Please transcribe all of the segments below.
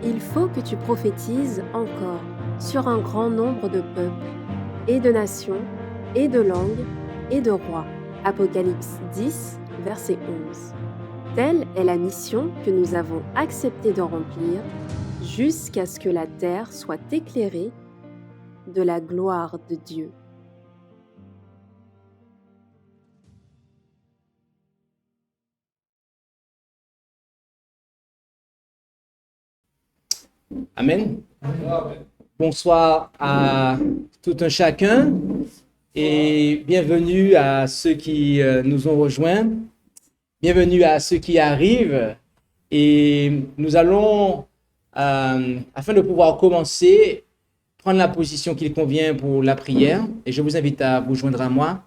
il faut que tu prophétises encore sur un grand nombre de peuples, et de nations, et de langues, et de rois. Apocalypse 10, verset 11. Telle est la mission que nous avons accepté de remplir jusqu'à ce que la terre soit éclairée de la gloire de Dieu. Amen. Bonsoir à tout un chacun et bienvenue à ceux qui nous ont rejoints. Bienvenue à ceux qui arrivent. Et nous allons, afin de pouvoir commencer, prendre la position qu'il convient pour la prière. Et je vous invite à vous joindre à moi.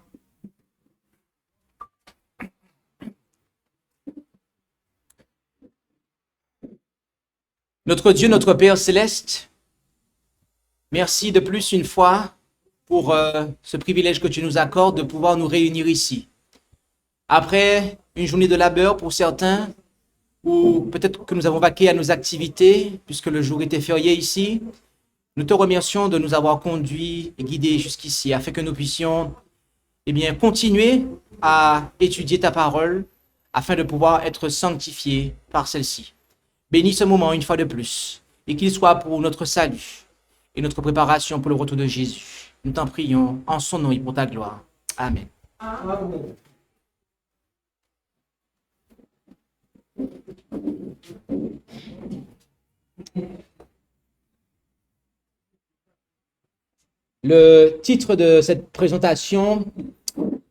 Notre Dieu, notre Père céleste, merci de plus une fois pour ce privilège que tu nous accordes de pouvoir nous réunir ici. Après une journée de labeur pour certains, ou peut-être que nous avons vaqué à nos activités, puisque le jour était férié ici, nous te remercions de nous avoir conduits et guidés jusqu'ici, afin que nous puissions continuer à étudier ta parole, afin de pouvoir être sanctifiés par celle-ci. Bénis ce moment une fois de plus, et qu'il soit pour notre salut et notre préparation pour le retour de Jésus. Nous t'en prions en son nom et pour ta gloire. Amen. Amen. Le titre de cette présentation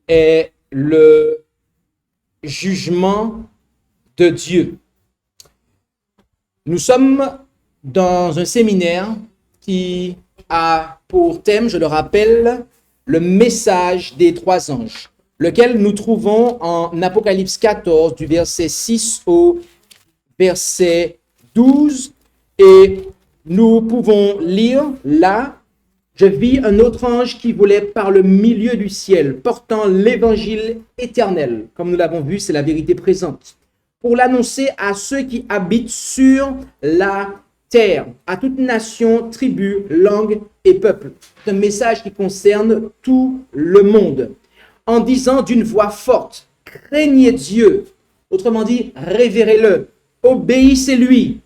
est le jugement de Dieu. Nous sommes dans un séminaire qui a pour thème, je le rappelle, le message des trois anges, lequel nous trouvons en Apocalypse 14, du verset 6 au verset 12. Et nous pouvons lire là: je vis un autre ange qui volait par le milieu du ciel, portant l'évangile éternel. Comme nous l'avons vu, c'est la vérité présente, pour l'annoncer à ceux qui habitent sur la terre, à toute nation, tribu, langue et peuple. C'est un message qui concerne tout le monde, en disant d'une voix forte: craignez Dieu, autrement dit, révérez-le, obéissez-lui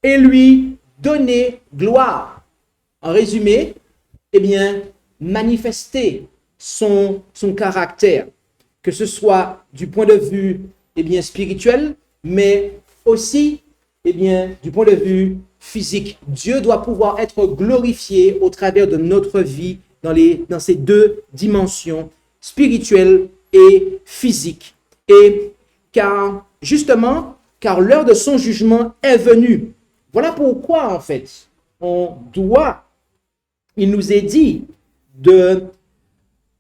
et lui donnez gloire. En résumé, manifester son caractère, que ce soit du point de vue spirituel, mais aussi du point de vue physique. Dieu doit pouvoir être glorifié au travers de notre vie dans ces deux dimensions, spirituelle et physique. Et car l'heure de son jugement est venue. Voilà pourquoi, en fait, il nous est dit de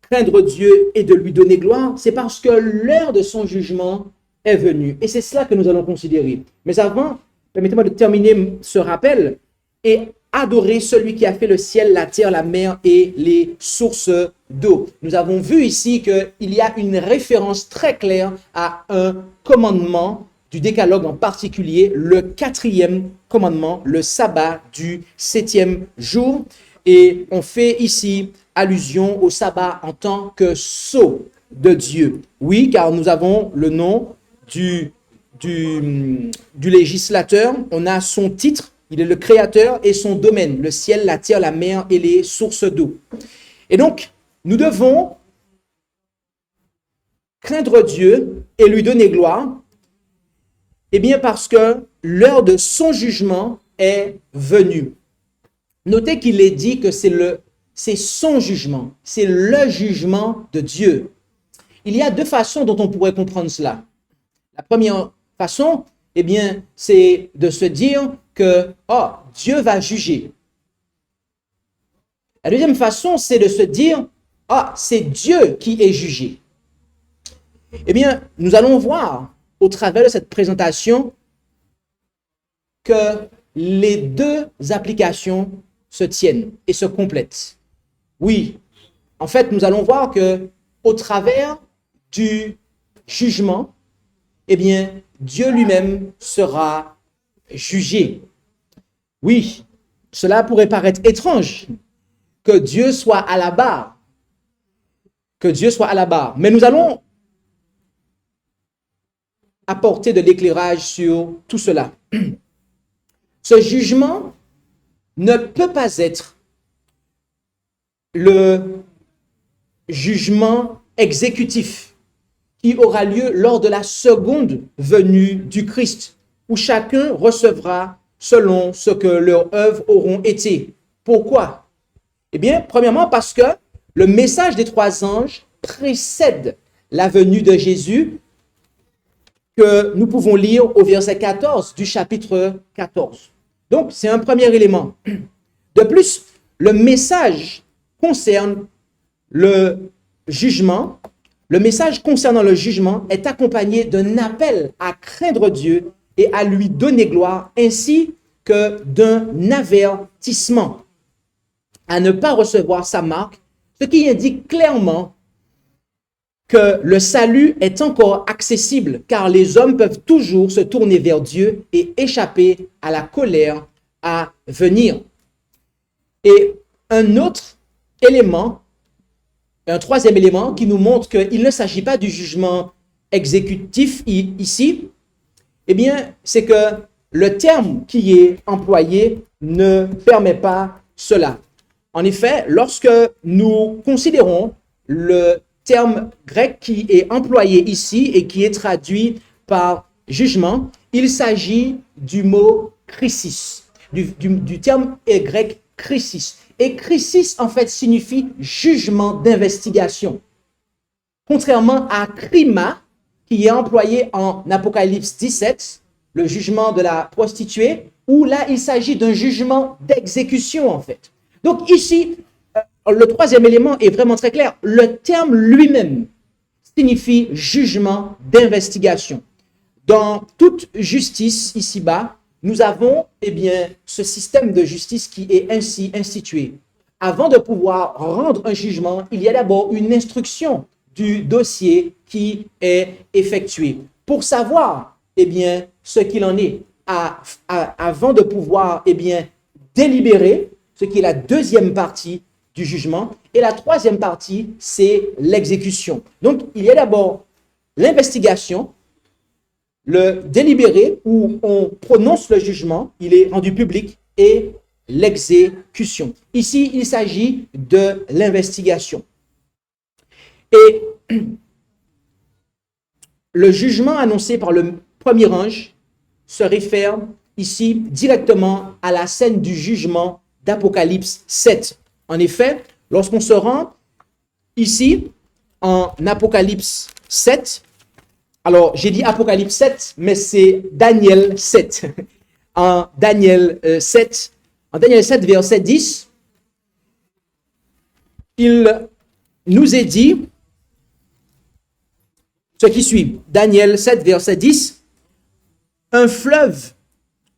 craindre Dieu et de lui donner gloire. C'est parce que l'heure de son jugement est venue. Et c'est cela que nous allons considérer. Mais avant, permettez-moi de terminer ce rappel et adorer celui qui a fait le ciel, la terre, la mer et les sources d'eau. Nous avons vu ici qu'il y a une référence très claire à un commandement du décalogue, en particulier le 4e commandement, le sabbat du 7e jour. Et on fait ici allusion au sabbat en tant que sceau de Dieu. Oui, car nous avons le nom du législateur, on a son titre, il est le créateur, et son domaine, le ciel, la terre, la mer et les sources d'eau. Et donc, nous devons craindre Dieu et lui donner gloire, parce que l'heure de son jugement est venue. Notez qu'il est dit que c'est son jugement, c'est le jugement de Dieu. Il y a deux façons dont on pourrait comprendre cela. La première façon, c'est de se dire que Dieu va juger. La deuxième façon, c'est de se dire c'est Dieu qui est jugé. Nous allons voir au travers de cette présentation que les deux applications se tiennent et se complètent. Oui, en fait, nous allons voir que au travers du jugement, Dieu lui-même sera jugé. Oui, cela pourrait paraître étrange que Dieu soit à la barre. Que Dieu soit à la barre. Mais nous allons apporter de l'éclairage sur tout cela. Ce jugement ne peut pas être le jugement exécutif qui aura lieu lors de la seconde venue du Christ, où chacun recevra selon ce que leurs œuvres auront été. Pourquoi? Eh bien, premièrement, parce que le message des trois anges précède la venue de Jésus, que nous pouvons lire au verset 14 du chapitre 14. Donc, c'est un premier élément. De plus, le message concerne le jugement. Le message concernant le jugement est accompagné d'un appel à craindre Dieu et à lui donner gloire, ainsi que d'un avertissement à ne pas recevoir sa marque, ce qui indique clairement que le salut est encore accessible, car les hommes peuvent toujours se tourner vers Dieu et échapper à la colère à venir. Et un autre élément, un troisième élément qui nous montre qu'il ne s'agit pas du jugement exécutif ici, eh bien, c'est que le terme qui est employé ne permet pas cela. En effet, lorsque nous considérons le terme grec qui est employé ici et qui est traduit par jugement, il s'agit du mot krisis, du terme grec krisis. Et krisis, en fait, signifie jugement d'investigation. Contrairement à krima, qui est employé en Apocalypse 17, le jugement de la prostituée, où là, il s'agit d'un jugement d'exécution, en fait. Donc ici, le troisième élément est vraiment très clair. Le terme lui-même signifie jugement d'investigation. Dans toute justice ici-bas, nous avons ce système de justice qui est ainsi institué. Avant de pouvoir rendre un jugement, il y a d'abord une instruction du dossier qui est effectué. Pour savoir ce qu'il en est, avant de pouvoir délibérer, ce qui est la deuxième partie du jugement. Et la troisième partie, c'est l'exécution. Donc, il y a d'abord l'investigation, le délibéré, où on prononce le jugement, il est rendu public, et l'exécution. Ici, il s'agit de l'investigation. Et le jugement annoncé par le premier ange se réfère ici directement à la scène du jugement d'Apocalypse 7. En effet, lorsqu'on se rend ici en Apocalypse 7, alors j'ai dit Apocalypse 7, mais c'est Daniel 7. En Daniel 7, verset 10, il nous est dit ce qui suit. Daniel 7, verset 10, un fleuve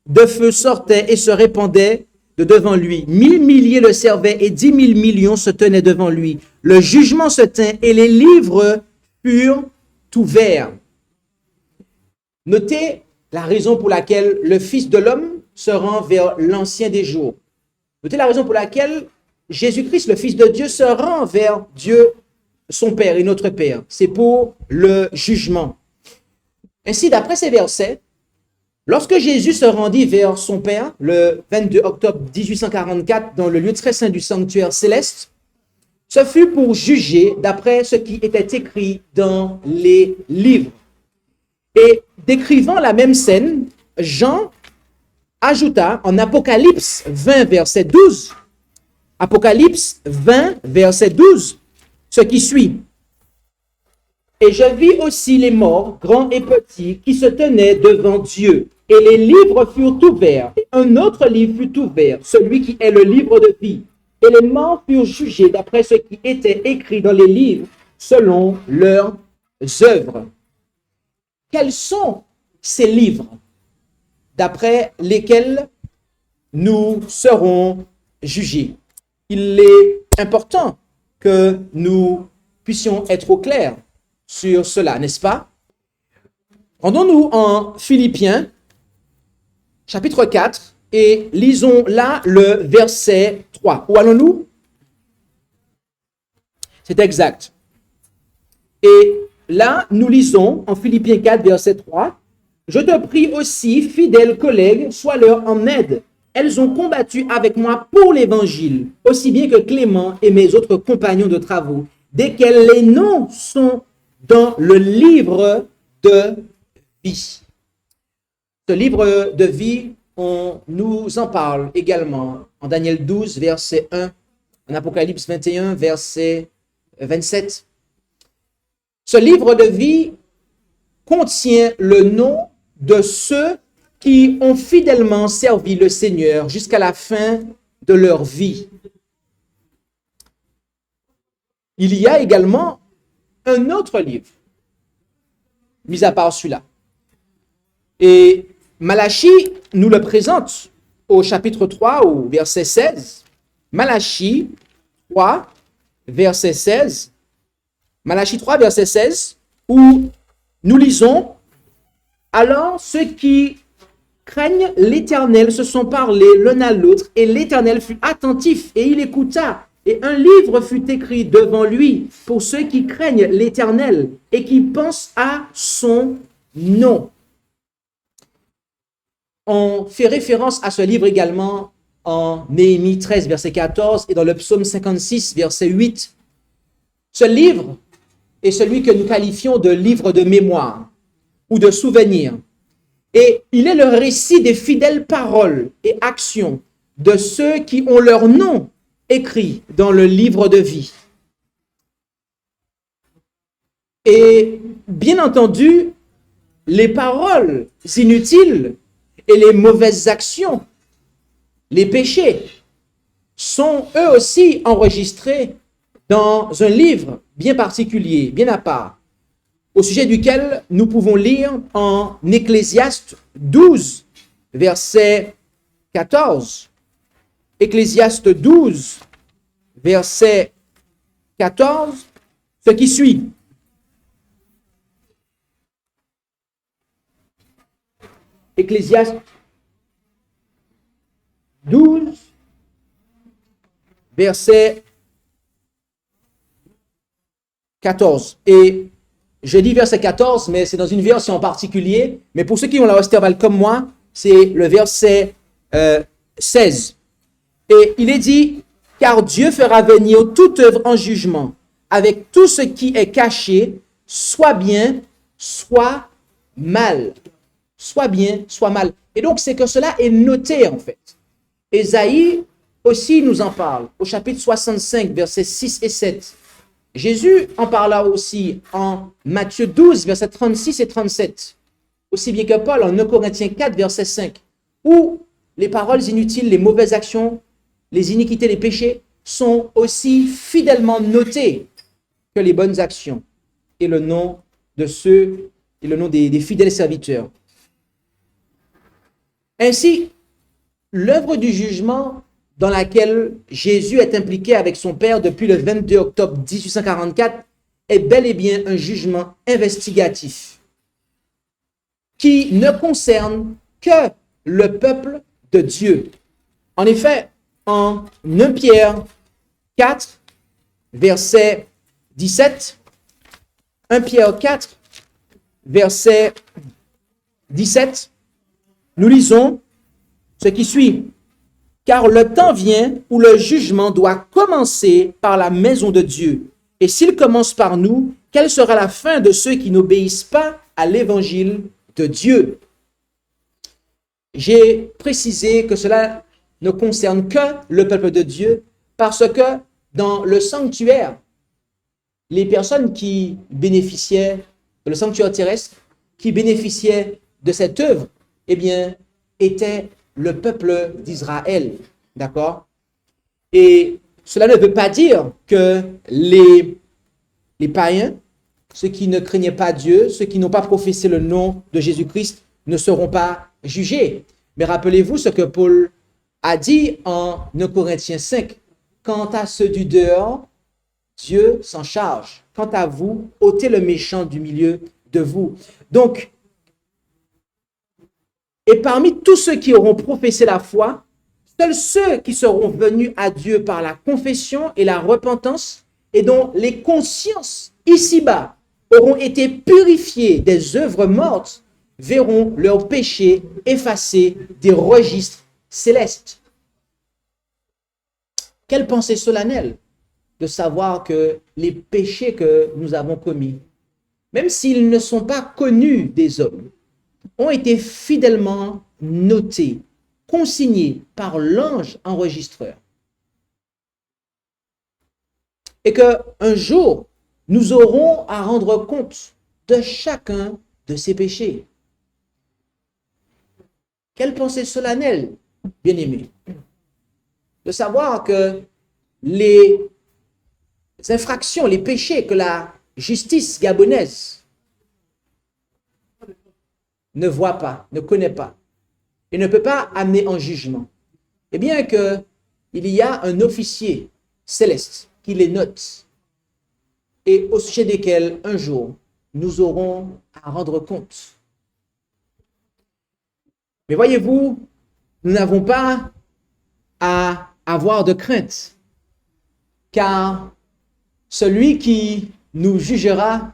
de feu sortait et se répandait de devant lui. 1000 milliers le servaient et 10 000 millions se tenaient devant lui. Le jugement se tint et les livres furent ouverts. Notez la raison pour laquelle le Fils de l'homme se rend vers l'Ancien des jours. Notez la raison pour laquelle Jésus-Christ, le Fils de Dieu, se rend vers Dieu, son Père et notre Père. C'est pour le jugement. Ainsi, d'après ces versets, lorsque Jésus se rendit vers son Père, le 22 octobre 1844, dans le lieu très saint du sanctuaire céleste, ce fut pour juger d'après ce qui était écrit dans les livres. Et décrivant la même scène, Jean ajouta en Apocalypse 20, verset 12, Apocalypse 20, verset 12, ce qui suit. Et je vis aussi les morts, grands et petits, qui se tenaient devant Dieu. Et les livres furent ouverts. Et un autre livre fut ouvert, celui qui est le livre de vie. Et les morts furent jugés d'après ce qui était écrit dans les livres, selon leurs œuvres. Quels sont ces livres d'après lesquels nous serons jugés? Il est important que nous puissions être au clair sur cela, n'est-ce pas? Rendons-nous en Philippiens, chapitre 4, et lisons là le verset 3. Où allons-nous? C'est exact. Et là, nous lisons en Philippiens 4, verset 3. Je te prie aussi, fidèles collègues, sois-leur en aide. Elles ont combattu avec moi pour l'évangile, aussi bien que Clément et mes autres compagnons de travaux, desquels les noms sont dans le livre de vie. Ce livre de vie, on nous en parle également en Daniel 12, verset 1, en Apocalypse 21, verset 27. Ce livre de vie contient le nom de ceux qui ont fidèlement servi le Seigneur jusqu'à la fin de leur vie. Il y a également un autre livre, mis à part celui-là. Et Malachie nous le présente au chapitre 3, au verset 16. Malachie 3, verset 16. Malachie 3, verset 16, où nous lisons « Alors ceux qui craignent l'Éternel se sont parlé l'un à l'autre, et l'Éternel fut attentif, et il écouta. Et un livre fut écrit devant lui pour ceux qui craignent l'Éternel et qui pensent à son nom. » On fait référence à ce livre également en Néhémie 13, verset 14, et dans le psaume 56, verset 8. Ce livre est celui que nous qualifions de livre de mémoire ou de souvenir. Et il est le récit des fidèles paroles et actions de ceux qui ont leur nom écrit dans le livre de vie. Et bien entendu, les paroles inutiles et les mauvaises actions, les péchés, sont eux aussi enregistrés dans un livre bien particulier, bien à part, au sujet duquel nous pouvons lire en Ecclésiaste 12, verset 14. Ecclésiaste 12, verset 14, ce qui suit. Ecclésiaste 12, verset 14. Et je dis verset 14, mais c'est dans une version en particulier. Mais pour ceux qui ont la Westerval comme moi, c'est le verset 16. Et il est dit, « Car Dieu fera venir toute œuvre en jugement, avec tout ce qui est caché, soit bien, soit mal. » Soit bien, soit mal. Et donc, c'est que cela est noté, en fait. Ésaïe aussi nous en parle, au chapitre 65, versets 6 et 7. Jésus en parla aussi en Matthieu 12, versets 36 et 37. Aussi bien que Paul en 1 Corinthiens 4, verset 5, où les paroles inutiles, les mauvaises actions, les iniquités, les péchés sont aussi fidèlement notés que les bonnes actions et le nom de ceux et le nom des fidèles serviteurs. Ainsi, l'œuvre du jugement dans laquelle Jésus est impliqué avec son Père depuis le 22 octobre 1844 est bel et bien un jugement investigatif qui ne concerne que le peuple de Dieu. En effet, en 1 Pierre 4, verset 17, 1 Pierre 4, verset 17, nous lisons ce qui suit. « Car le temps vient où le jugement doit commencer par la maison de Dieu. Et s'il commence par nous, quelle sera la fin de ceux qui n'obéissent pas à l'évangile de Dieu? » J'ai précisé que cela ne concerne que le peuple de Dieu parce que dans le sanctuaire, les personnes qui bénéficiaient, dans le sanctuaire terrestre, qui bénéficiaient de cette œuvre, eh bien, était le peuple d'Israël, d'accord? Et cela ne veut pas dire que les païens, ceux qui ne craignaient pas Dieu, ceux qui n'ont pas professé le nom de Jésus-Christ, ne seront pas jugés. Mais rappelez-vous ce que Paul a dit en 1 Corinthiens 5. Quant à ceux du dehors, Dieu s'en charge. Quant à vous, ôtez le méchant du milieu de vous. Donc, Et parmi tous ceux qui auront professé la foi, seuls ceux qui seront venus à Dieu par la confession et la repentance et dont les consciences ici-bas auront été purifiées des œuvres mortes verront leurs péchés effacés des registres célestes. Quelle pensée solennelle de savoir que les péchés que nous avons commis, même s'ils ne sont pas connus des hommes, ont été fidèlement notés, consignés par l'ange enregistreur. Et qu'un jour, nous aurons à rendre compte de chacun de ces péchés. Quelle pensée solennelle, bien-aimés, de savoir que les infractions, les péchés que la justice gabonaise ne voit pas, ne connaît pas, et ne peut pas amener en jugement, et bien qu'il y a un officier céleste qui les note, et au sujet desquels, un jour, nous aurons à rendre compte. Mais voyez-vous, nous n'avons pas à avoir de crainte, car celui qui nous jugera,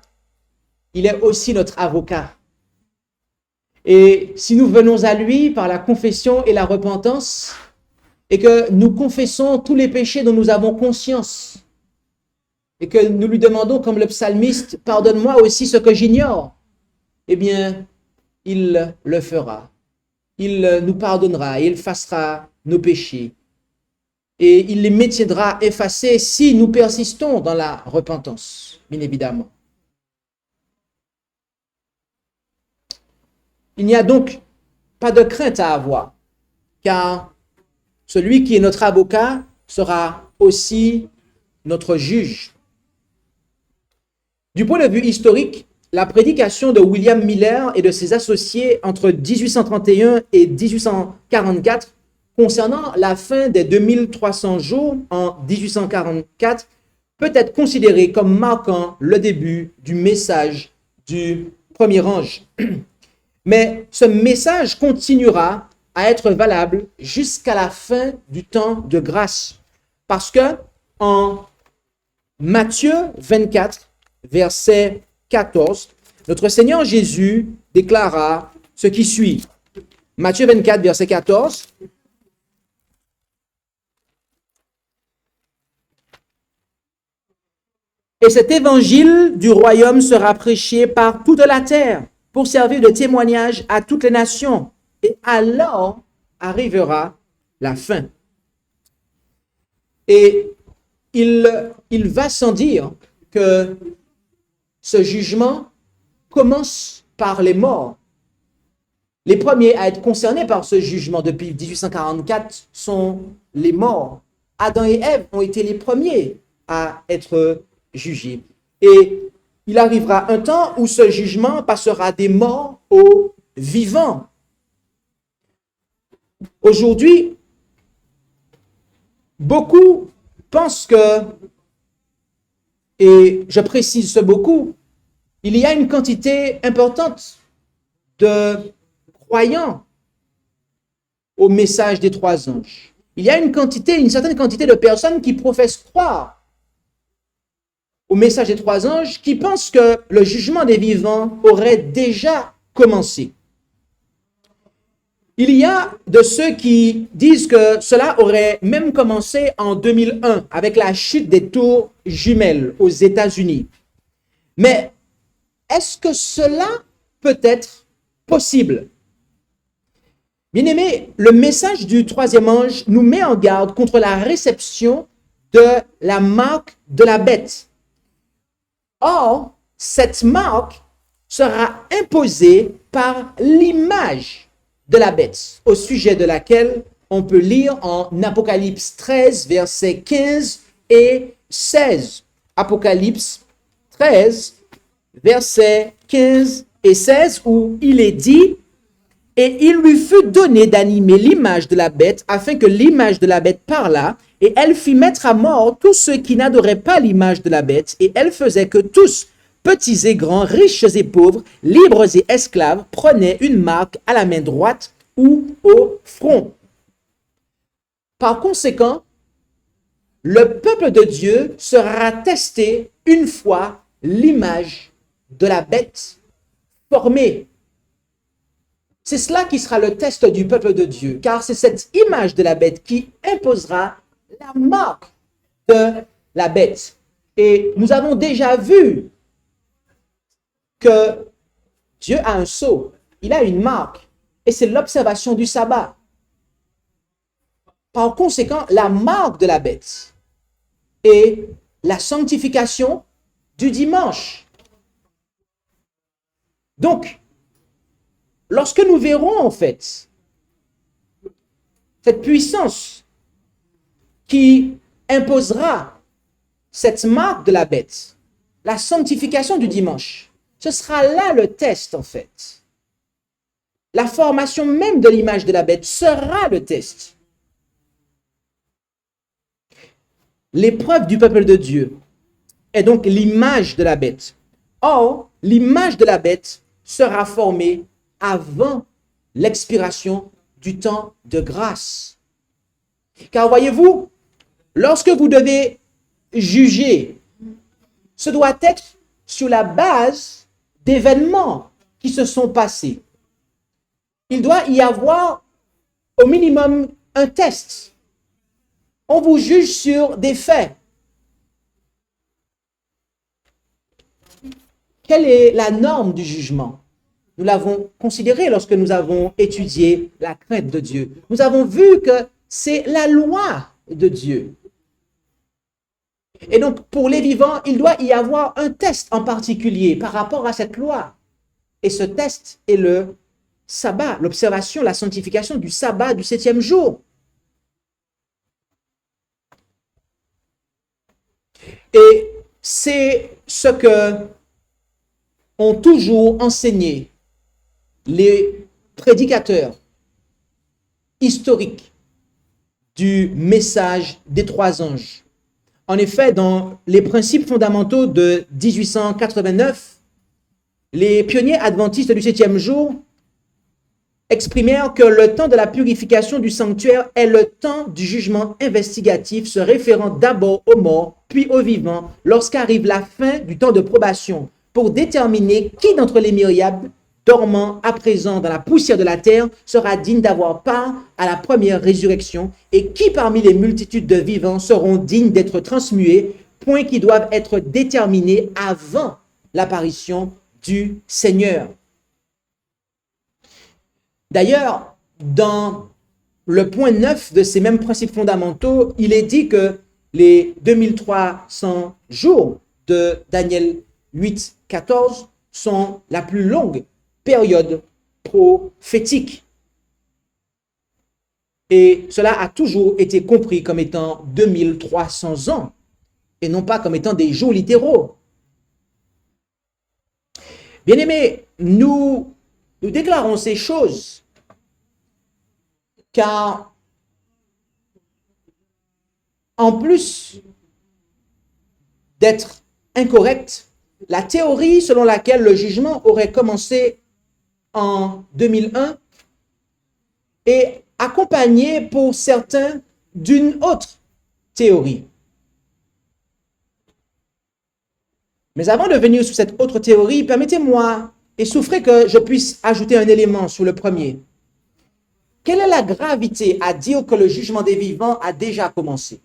il est aussi notre avocat. Et si nous venons à lui par la confession et la repentance, et que nous confessons tous les péchés dont nous avons conscience, et que nous lui demandons comme le psalmiste, « Pardonne-moi aussi ce que j'ignore », eh bien, il le fera. Il nous pardonnera et il effacera nos péchés. Et il les maintiendra effacés si nous persistons dans la repentance, bien évidemment. Il n'y a donc pas de crainte à avoir, car celui qui est notre avocat sera aussi notre juge. Du point de vue historique, la prédication de William Miller et de ses associés entre 1831 et 1844 concernant la fin des 2300 jours en 1844 peut être considérée comme marquant le début du message du premier ange. Mais ce message continuera à être valable jusqu'à la fin du temps de grâce. Parce que en Matthieu 24, verset 14, notre Seigneur Jésus déclara ce qui suit. Matthieu 24, verset 14. Et cet évangile du royaume sera prêché par toute la terre pour servir de témoignage à toutes les nations. Et alors arrivera la fin. Et il va sans dire que ce jugement commence par les morts. Les premiers à être concernés par ce jugement depuis 1844 sont les morts. Adam et Ève ont été les premiers à être jugés. Et il arrivera un temps où ce jugement passera des morts aux vivants. Aujourd'hui, beaucoup pensent que, et je précise ce beaucoup, il y a une quantité importante de croyants au message des trois anges. Il y a une certaine quantité de personnes qui professent croire au message des trois anges, qui pensent que le jugement des vivants aurait déjà commencé. Il y a de ceux qui disent que cela aurait même commencé en 2001 avec la chute des tours jumelles aux États-Unis. Mais est-ce que cela peut être possible? Bien-aimés, le message du troisième ange nous met en garde contre la réception de la marque de la bête. Or, cette marque sera imposée par l'image de la bête, au sujet de laquelle on peut lire en Apocalypse 13, versets 15 et 16. Apocalypse 13, versets 15 et 16, où il est dit « Et il lui fut donné d'animer l'image de la bête, afin que l'image de la bête parlât, et elle fit mettre à mort tous ceux qui n'adoraient pas l'image de la bête, et elle faisait que tous, petits et grands, riches et pauvres, libres et esclaves, prenaient une marque à la main droite ou au front. Par conséquent, le peuple de Dieu sera testé une fois l'image de la bête formée. C'est cela qui sera le test du peuple de Dieu, car c'est cette image de la bête qui imposera la marque de la bête. Et nous avons déjà vu que Dieu a un sceau, il a une marque, et c'est l'observation du sabbat. Par conséquent, la marque de la bête est la sanctification du dimanche. Donc, lorsque nous verrons en fait cette puissance qui imposera cette marque de la bête, la sanctification du dimanche, ce sera là le test en fait. La formation même de l'image de la bête sera le test. L'épreuve du peuple de Dieu est donc l'image de la bête. Or, l'image de la bête sera formée avant l'expiration du temps de grâce. Car voyez-vous, lorsque vous devez juger, ce doit être sur la base d'événements qui se sont passés. Il doit y avoir au minimum un test. On vous juge sur des faits. Quelle est la norme du jugement? Nous l'avons considéré lorsque nous avons étudié la crainte de Dieu. Nous avons vu que c'est la loi de Dieu. Et donc, pour les vivants, il doit y avoir un test en particulier par rapport à cette loi. Et ce test est le sabbat, l'observation, la sanctification du sabbat du 7e jour. Et c'est ce que ont toujours enseigné les prédicateurs historiques du message des 3 anges. En effet, dans les principes fondamentaux de 1889, les pionniers adventistes du 7e jour exprimèrent que le temps de la purification du sanctuaire est le temps du jugement investigatif se référant d'abord aux morts, puis aux vivants, lorsqu'arrive la fin du temps de probation, pour déterminer qui d'entre les myriades dormant à présent dans la poussière de la terre sera digne d'avoir part à la première résurrection et qui parmi les multitudes de vivants seront dignes d'être transmués, points qui doivent être déterminés avant l'apparition du Seigneur. D'ailleurs, dans le point 9 de ces mêmes principes fondamentaux, il est dit que les 2300 jours de Daniel 8, 14 sont la plus longue période prophétique. Et cela a toujours été compris comme étant 2300 ans et non pas comme étant des jours littéraux. Bien-aimés, nous déclarons ces choses car en plus d'être incorrecte, la théorie selon laquelle le jugement aurait commencé en 2001 est accompagnée pour certains d'une autre théorie. Mais avant de venir sur cette autre théorie, permettez-moi et souffrez que je puisse ajouter un élément sur le premier. Quelle est la gravité à dire que le jugement des vivants a déjà commencé?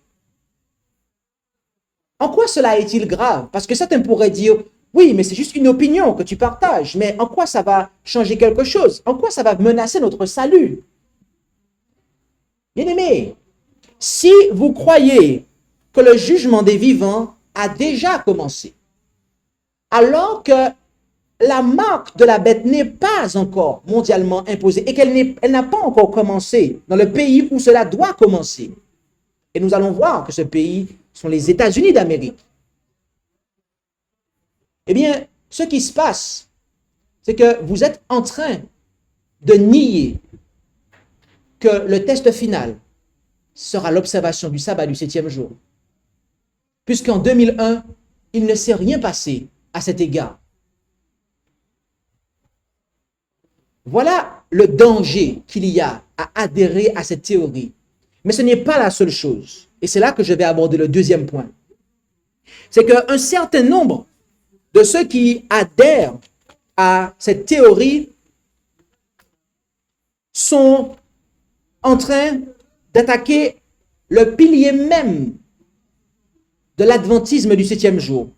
En quoi cela est-il grave? Parce que certains pourraient dire, oui, mais c'est juste une opinion que tu partages, mais en quoi ça va changer quelque chose? En quoi ça va menacer notre salut? Bien-aimés, si vous croyez que le jugement des vivants a déjà commencé, alors que la marque de la bête n'est pas encore mondialement imposée et qu'elle n'a pas encore commencé dans le pays où cela doit commencer. Et nous allons voir que ce pays sont les États-Unis d'Amérique. Eh bien, ce qui se passe, c'est que vous êtes en train de nier que le test final sera l'observation du sabbat du 7e jour. Puisqu'en 2001, il ne s'est rien passé à cet égard. Voilà le danger qu'il y a à adhérer à cette théorie. Mais ce n'est pas la seule chose. Et c'est là que je vais aborder le deuxième point. C'est qu'un certain nombre de ceux qui adhèrent à cette théorie sont en train d'attaquer le pilier même de l'adventisme du septième jour.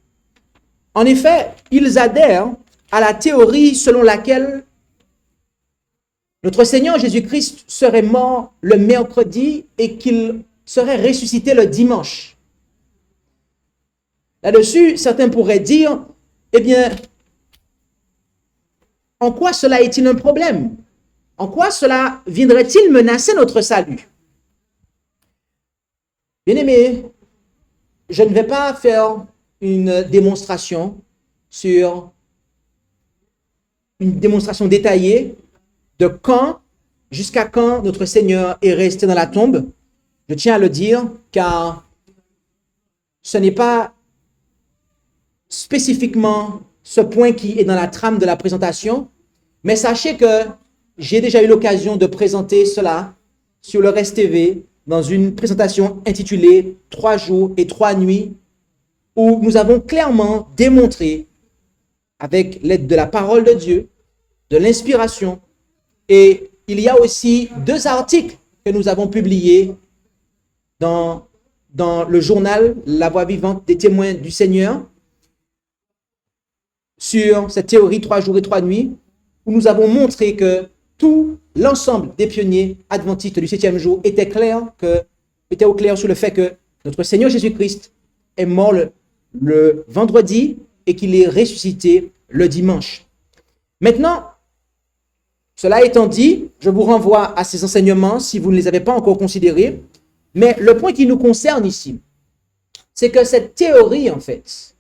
En effet, ils adhèrent à la théorie selon laquelle notre Seigneur Jésus-Christ serait mort le mercredi et qu'il serait ressuscité le dimanche. Là-dessus, certains pourraient dire, eh bien, en quoi cela est-il un problème? En quoi cela viendrait-il menacer notre salut? Bien-aimés, je ne vais pas faire une démonstration détaillée de quand, jusqu'à quand notre Seigneur est resté dans la tombe. Je tiens à le dire, car ce n'est pas spécifiquement ce point qui est dans la trame de la présentation, mais sachez que j'ai déjà eu l'occasion de présenter cela sur le Rest TV dans une présentation intitulée « 3 jours et 3 nuits » où nous avons clairement démontré, avec l'aide de la parole de Dieu, de l'inspiration, et il y a aussi 2 articles que nous avons publiés dans le journal La Voix vivante des témoins du Seigneur sur cette théorie 3 jours et 3 nuits, où nous avons montré que tout l'ensemble des pionniers adventistes du 7e jour était au clair sur le fait que notre Seigneur Jésus-Christ est mort le vendredi et qu'il est ressuscité le dimanche. Maintenant, cela étant dit, je vous renvoie à ces enseignements si vous ne les avez pas encore considérés, mais le point qui nous concerne ici, c'est que cette théorie, en fait,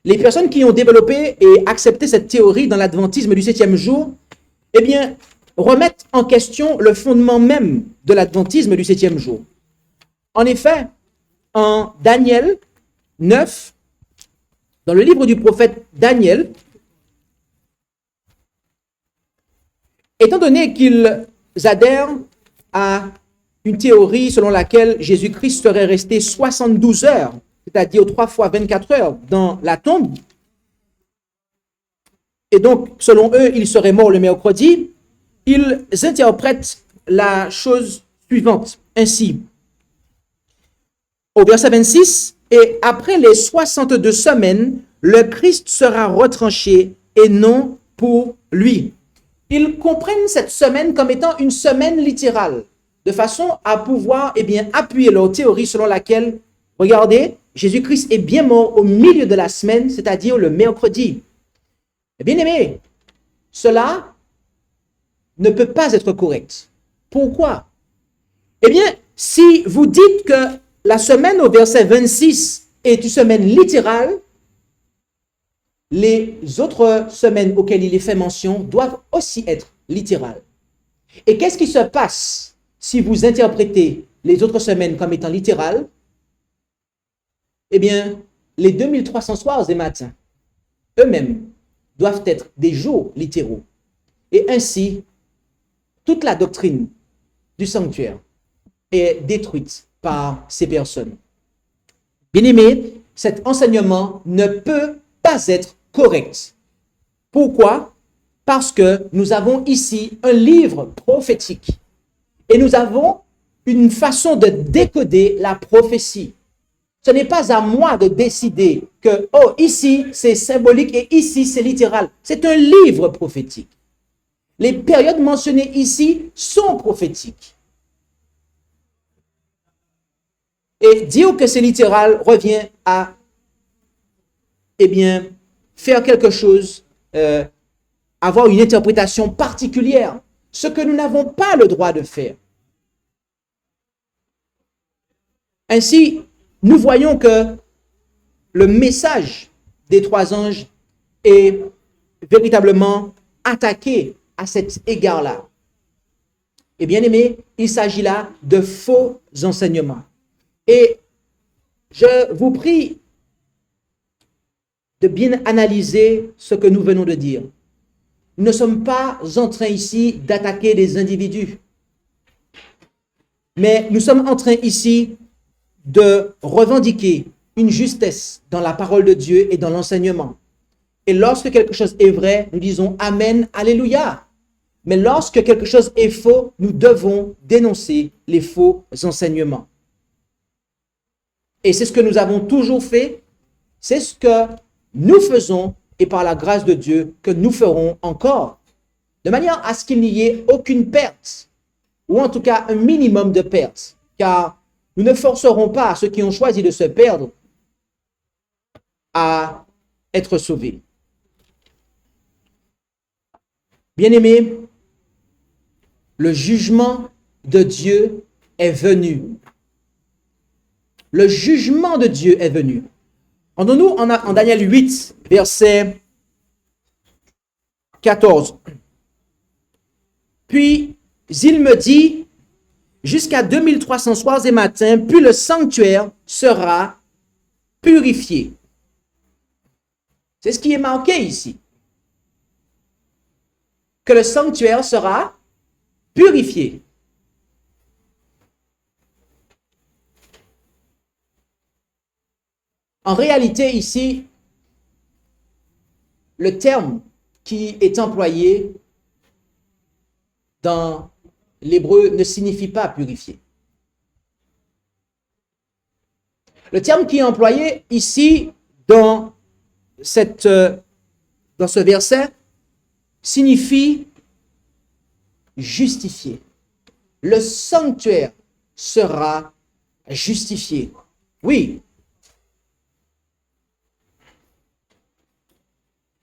les personnes qui ont développé et accepté cette théorie dans l'adventisme du 7e jour, eh bien, remettent en question le fondement même de l'adventisme du 7e jour. En effet, en Daniel 9, dans le livre du prophète Daniel, étant donné qu'ils adhèrent à une théorie selon laquelle Jésus-Christ serait resté 72 heures, c'est-à-dire 3 fois 24 heures dans la tombe, et donc, selon eux, il serait mort le mercredi, ils interprètent la chose suivante, ainsi. Au verset 26, « Et après les 62 semaines, le Christ sera retranché et non pour lui. » Ils comprennent cette semaine comme étant une semaine littérale, de façon à pouvoir appuyer leur théorie selon laquelle, regardez, Jésus-Christ est bien mort au milieu de la semaine, c'est-à-dire le mercredi. Bien aimé, cela ne peut pas être correct. Pourquoi? Eh bien, si vous dites que la semaine au verset 26 est une semaine littérale, les autres semaines auxquelles il est fait mention doivent aussi être littérales. Et qu'est-ce qui se passe si vous interprétez les autres semaines comme étant littérales? Eh bien, les 2300 soirs et matins, eux-mêmes, doivent être des jours littéraux. Et ainsi, toute la doctrine du sanctuaire est détruite par ces personnes. Bien-aimés, cet enseignement ne peut pas être correct. Pourquoi? Parce que nous avons ici un livre prophétique et nous avons une façon de décoder la prophétie. Ce n'est pas à moi de décider que, oh, ici c'est symbolique et ici c'est littéral. C'est un livre prophétique. Les périodes mentionnées ici sont prophétiques. Et dire que c'est littéral revient à, faire quelque chose, avoir une interprétation particulière, ce que nous n'avons pas le droit de faire. Ainsi, nous voyons que le message des 3 anges est véritablement attaqué à cet égard-là. Et bien aimé, il s'agit là de faux enseignements. Et je vous prie de bien analyser ce que nous venons de dire. nous ne sommes pas en train ici d'attaquer des individus, mais nous sommes en train ici de revendiquer une justesse dans la parole de Dieu et dans l'enseignement. Et lorsque quelque chose est vrai, nous disons Amen, Alléluia. Mais lorsque quelque chose est faux, nous devons dénoncer les faux enseignements. Et c'est ce que nous avons toujours fait, c'est ce que nous faisons et par la grâce de Dieu que nous ferons encore, de manière à ce qu'il n'y ait aucune perte, ou en tout cas un minimum de perte, car nous ne forcerons pas ceux qui ont choisi de se perdre à être sauvés. Bien-aimés, le jugement de Dieu est venu. Le jugement de Dieu est venu. Rendons-nous en Daniel 8, verset 14. Puis, il me dit, jusqu'à 2300 soirs et matins, puis le sanctuaire sera purifié. C'est ce qui est marqué ici. Que le sanctuaire sera purifié. En réalité, ici, le terme qui est employé dans l'hébreu ne signifie pas purifier. Le terme qui est employé ici dans ce verset signifie justifier. Le sanctuaire sera justifié. Oui.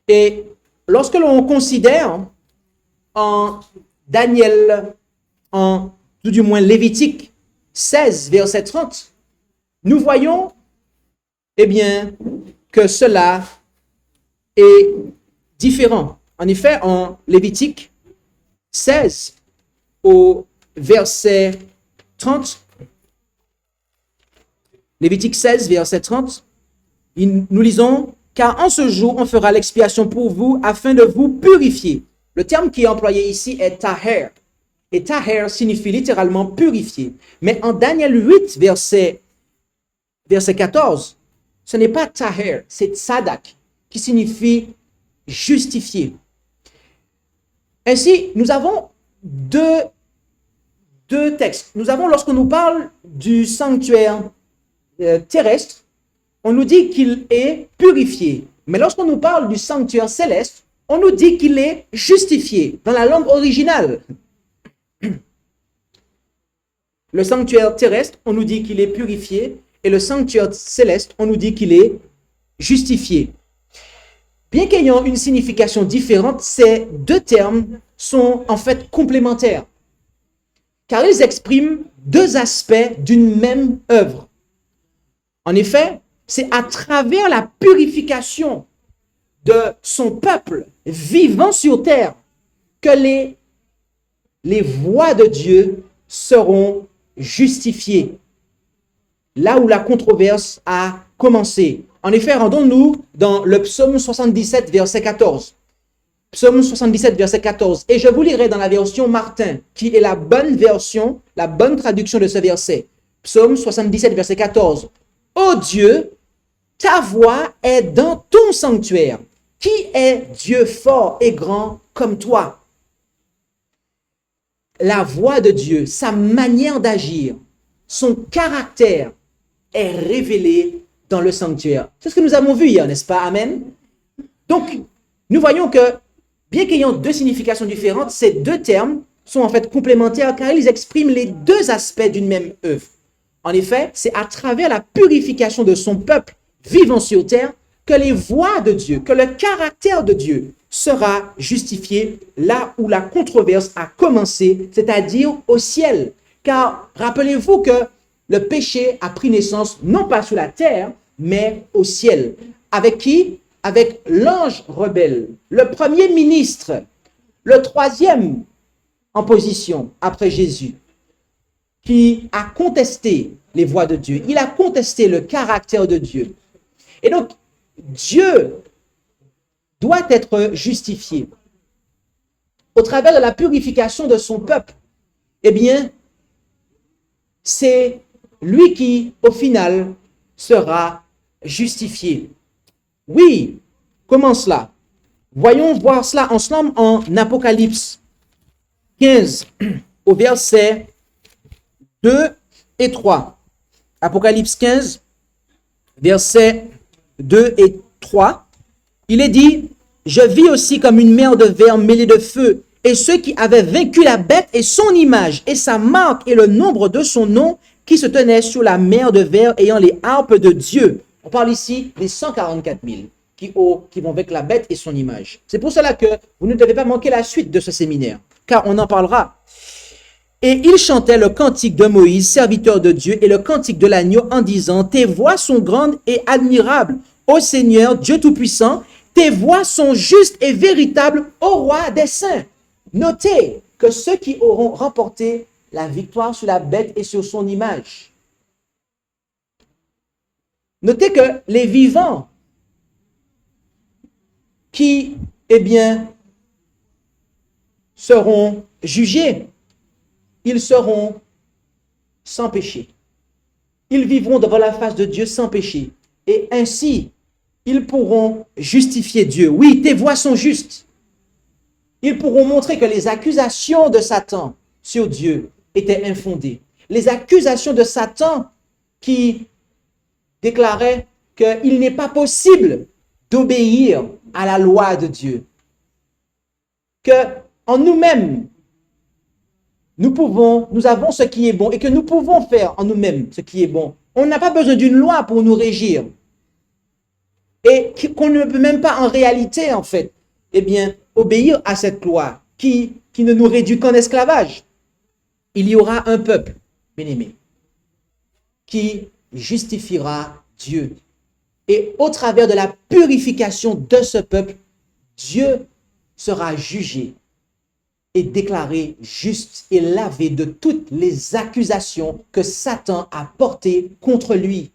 Et lorsque l'on considère en Daniel, en tout du moins Lévitique 16, verset 30, nous voyons, eh bien, que cela est différent. En effet, en Lévitique 16, au verset 30, Lévitique 16, verset 30, nous lisons « Car en ce jour, on fera l'expiation pour vous afin de vous purifier. » Le terme qui est employé ici est « taher ». Et « taher » signifie littéralement « purifier ». Mais en Daniel 8, verset 14, ce n'est pas « taher », c'est « tsadak » qui signifie « justifier ». Ainsi, nous avons deux textes. Nous avons, lorsqu'on nous parle du sanctuaire terrestre, on nous dit qu'il est purifié. Mais lorsqu'on nous parle du sanctuaire céleste, on nous dit qu'il est justifié dans la langue originale. Le sanctuaire terrestre, on nous dit qu'il est purifié, et le sanctuaire céleste, on nous dit qu'il est justifié. Bien qu'ayant une signification différente, ces deux termes sont en fait complémentaires, car ils expriment deux aspects d'une même œuvre. En effet, c'est à travers la purification de son peuple vivant sur terre que les voies de Dieu seront justifiées. Là où la controverse a commencé. En effet, rendons-nous dans le psaume 77, verset 14. Psaume 77, verset 14. Et je vous lirai dans la version Martin, qui est la bonne version, la bonne traduction de ce verset. Psaume 77, verset 14. Ô Dieu, ta voix est dans ton sanctuaire. Qui est Dieu fort et grand comme toi? La voix de Dieu, sa manière d'agir, son caractère est révélé dans le sanctuaire. C'est ce que nous avons vu hier, n'est-ce pas? Amen. Donc, nous voyons que, bien qu'ayant deux significations différentes, ces deux termes sont en fait complémentaires car ils expriment les deux aspects d'une même œuvre. En effet, c'est à travers la purification de son peuple vivant sur terre que les voies de Dieu, que le caractère de Dieu sera justifié là où la controverse a commencé, c'est-à-dire au ciel. Car rappelez-vous que le péché a pris naissance non pas sur la terre, mais au ciel. Avec qui? Avec l'ange rebelle, le premier ministre, le troisième en position après Jésus, qui a contesté les voies de Dieu. Il a contesté le caractère de Dieu. Et donc, Dieu doit être justifié. au travers de la purification de son peuple, eh bien, c'est lui qui, au final, sera justifié. Oui, comment cela? Voyons voir cela ensemble en Apocalypse 15, au verset 2 et 3. Apocalypse 15, versets 2 et 3. Il est dit, « Je vis aussi comme une mer de verre mêlée de feu, et ceux qui avaient vaincu la bête et son image, et sa marque et le nombre de son nom, qui se tenaient sur la mer de verre ayant les harpes de Dieu. » On parle ici des 144 000 qui vont vaincre la bête et son image. C'est pour cela que vous ne devez pas manquer la suite de ce séminaire, car on en parlera. Et ils chantaient le cantique de Moïse, serviteur de Dieu, et le cantique de l'agneau en disant, « Tes voix sont grandes et admirables, ô Seigneur, Dieu Tout-Puissant, tes voix sont justes et véritables, ô Roi des saints. » Notez que ceux qui auront remporté la victoire sur la bête et sur son image. Notez que les vivants qui, eh bien, seront jugés, ils seront sans péché. Ils vivront devant la face de Dieu sans péché. Et ainsi, ils pourront justifier Dieu. Oui, tes voix sont justes. Ils pourront montrer que les accusations de Satan sur Dieu étaient infondées. Les accusations de Satan qui déclaraient qu'il n'est pas possible d'obéir à la loi de Dieu. Que en nous-mêmes, nous avons ce qui est bon et que nous pouvons faire en nous-mêmes ce qui est bon. On n'a pas besoin d'une loi pour nous régir. Et qu'on ne peut même pas en réalité, en fait, eh bien, obéir à cette loi qui ne nous réduit qu'en esclavage. Il y aura un peuple, bien-aimé, qui justifiera Dieu. Et au travers de la purification de ce peuple, Dieu sera jugé et déclaré juste et lavé de toutes les accusations que Satan a portées contre lui.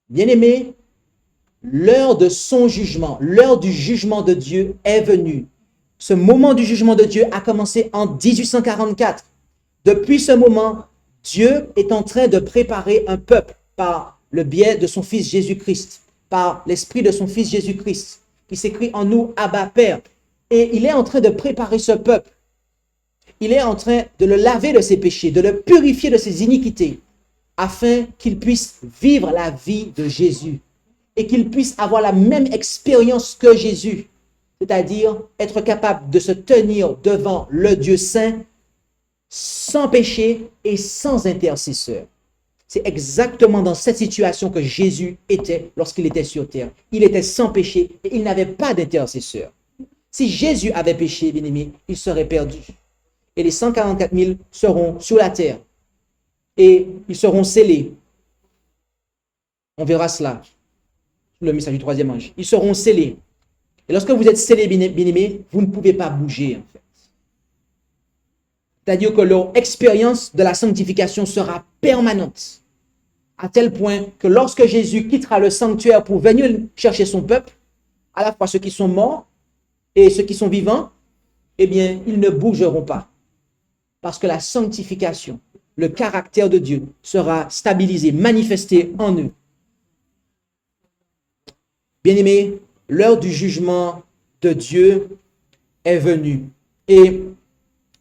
Bien-aimé, l'heure de son jugement, l'heure du jugement de Dieu est venue. Ce moment du jugement de Dieu a commencé en 1844. Depuis ce moment, Dieu est en train de préparer un peuple par le biais de son Fils Jésus-Christ, par l'Esprit de son Fils Jésus-Christ, qui s'écrit en nous, Abba Père. Et il est en train de préparer ce peuple. Il est en train de le laver de ses péchés, de le purifier de ses iniquités, afin qu'il puisse vivre la vie de Jésus et qu'il puisse avoir la même expérience que Jésus, c'est-à-dire être capable de se tenir devant le Dieu saint sans péché et sans intercesseur. C'est exactement dans cette situation que Jésus était lorsqu'il était sur terre. Il était sans péché et il n'avait pas d'intercesseur. Si Jésus avait péché, bien-aimé, il serait perdu. Et les 144 000 seront sur la terre. Et ils seront scellés. On verra cela. Le message du troisième ange. Ils seront scellés. Et lorsque vous êtes scellés, bien-aimé, vous ne pouvez pas bouger, en fait. C'est-à-dire que leur expérience de la sanctification sera permanente. À tel point que lorsque Jésus quittera le sanctuaire pour venir chercher son peuple, à la fois ceux qui sont morts et ceux qui sont vivants, eh bien, ils ne bougeront pas. Parce que la sanctification, le caractère de Dieu sera stabilisé, manifesté en eux. Bien-aimés, l'heure du jugement de Dieu est venue. Et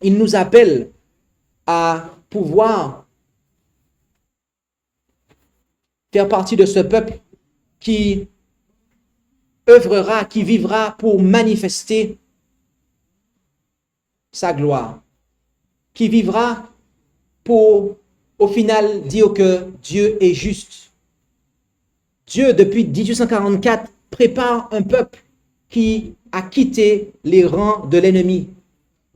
il nous appelle à pouvoir faire partie de ce peuple qui œuvrera, qui vivra pour manifester sa gloire, qui vivra pour, au final, dire que Dieu est juste. Dieu, depuis 1844, prépare un peuple qui a quitté les rangs de l'ennemi,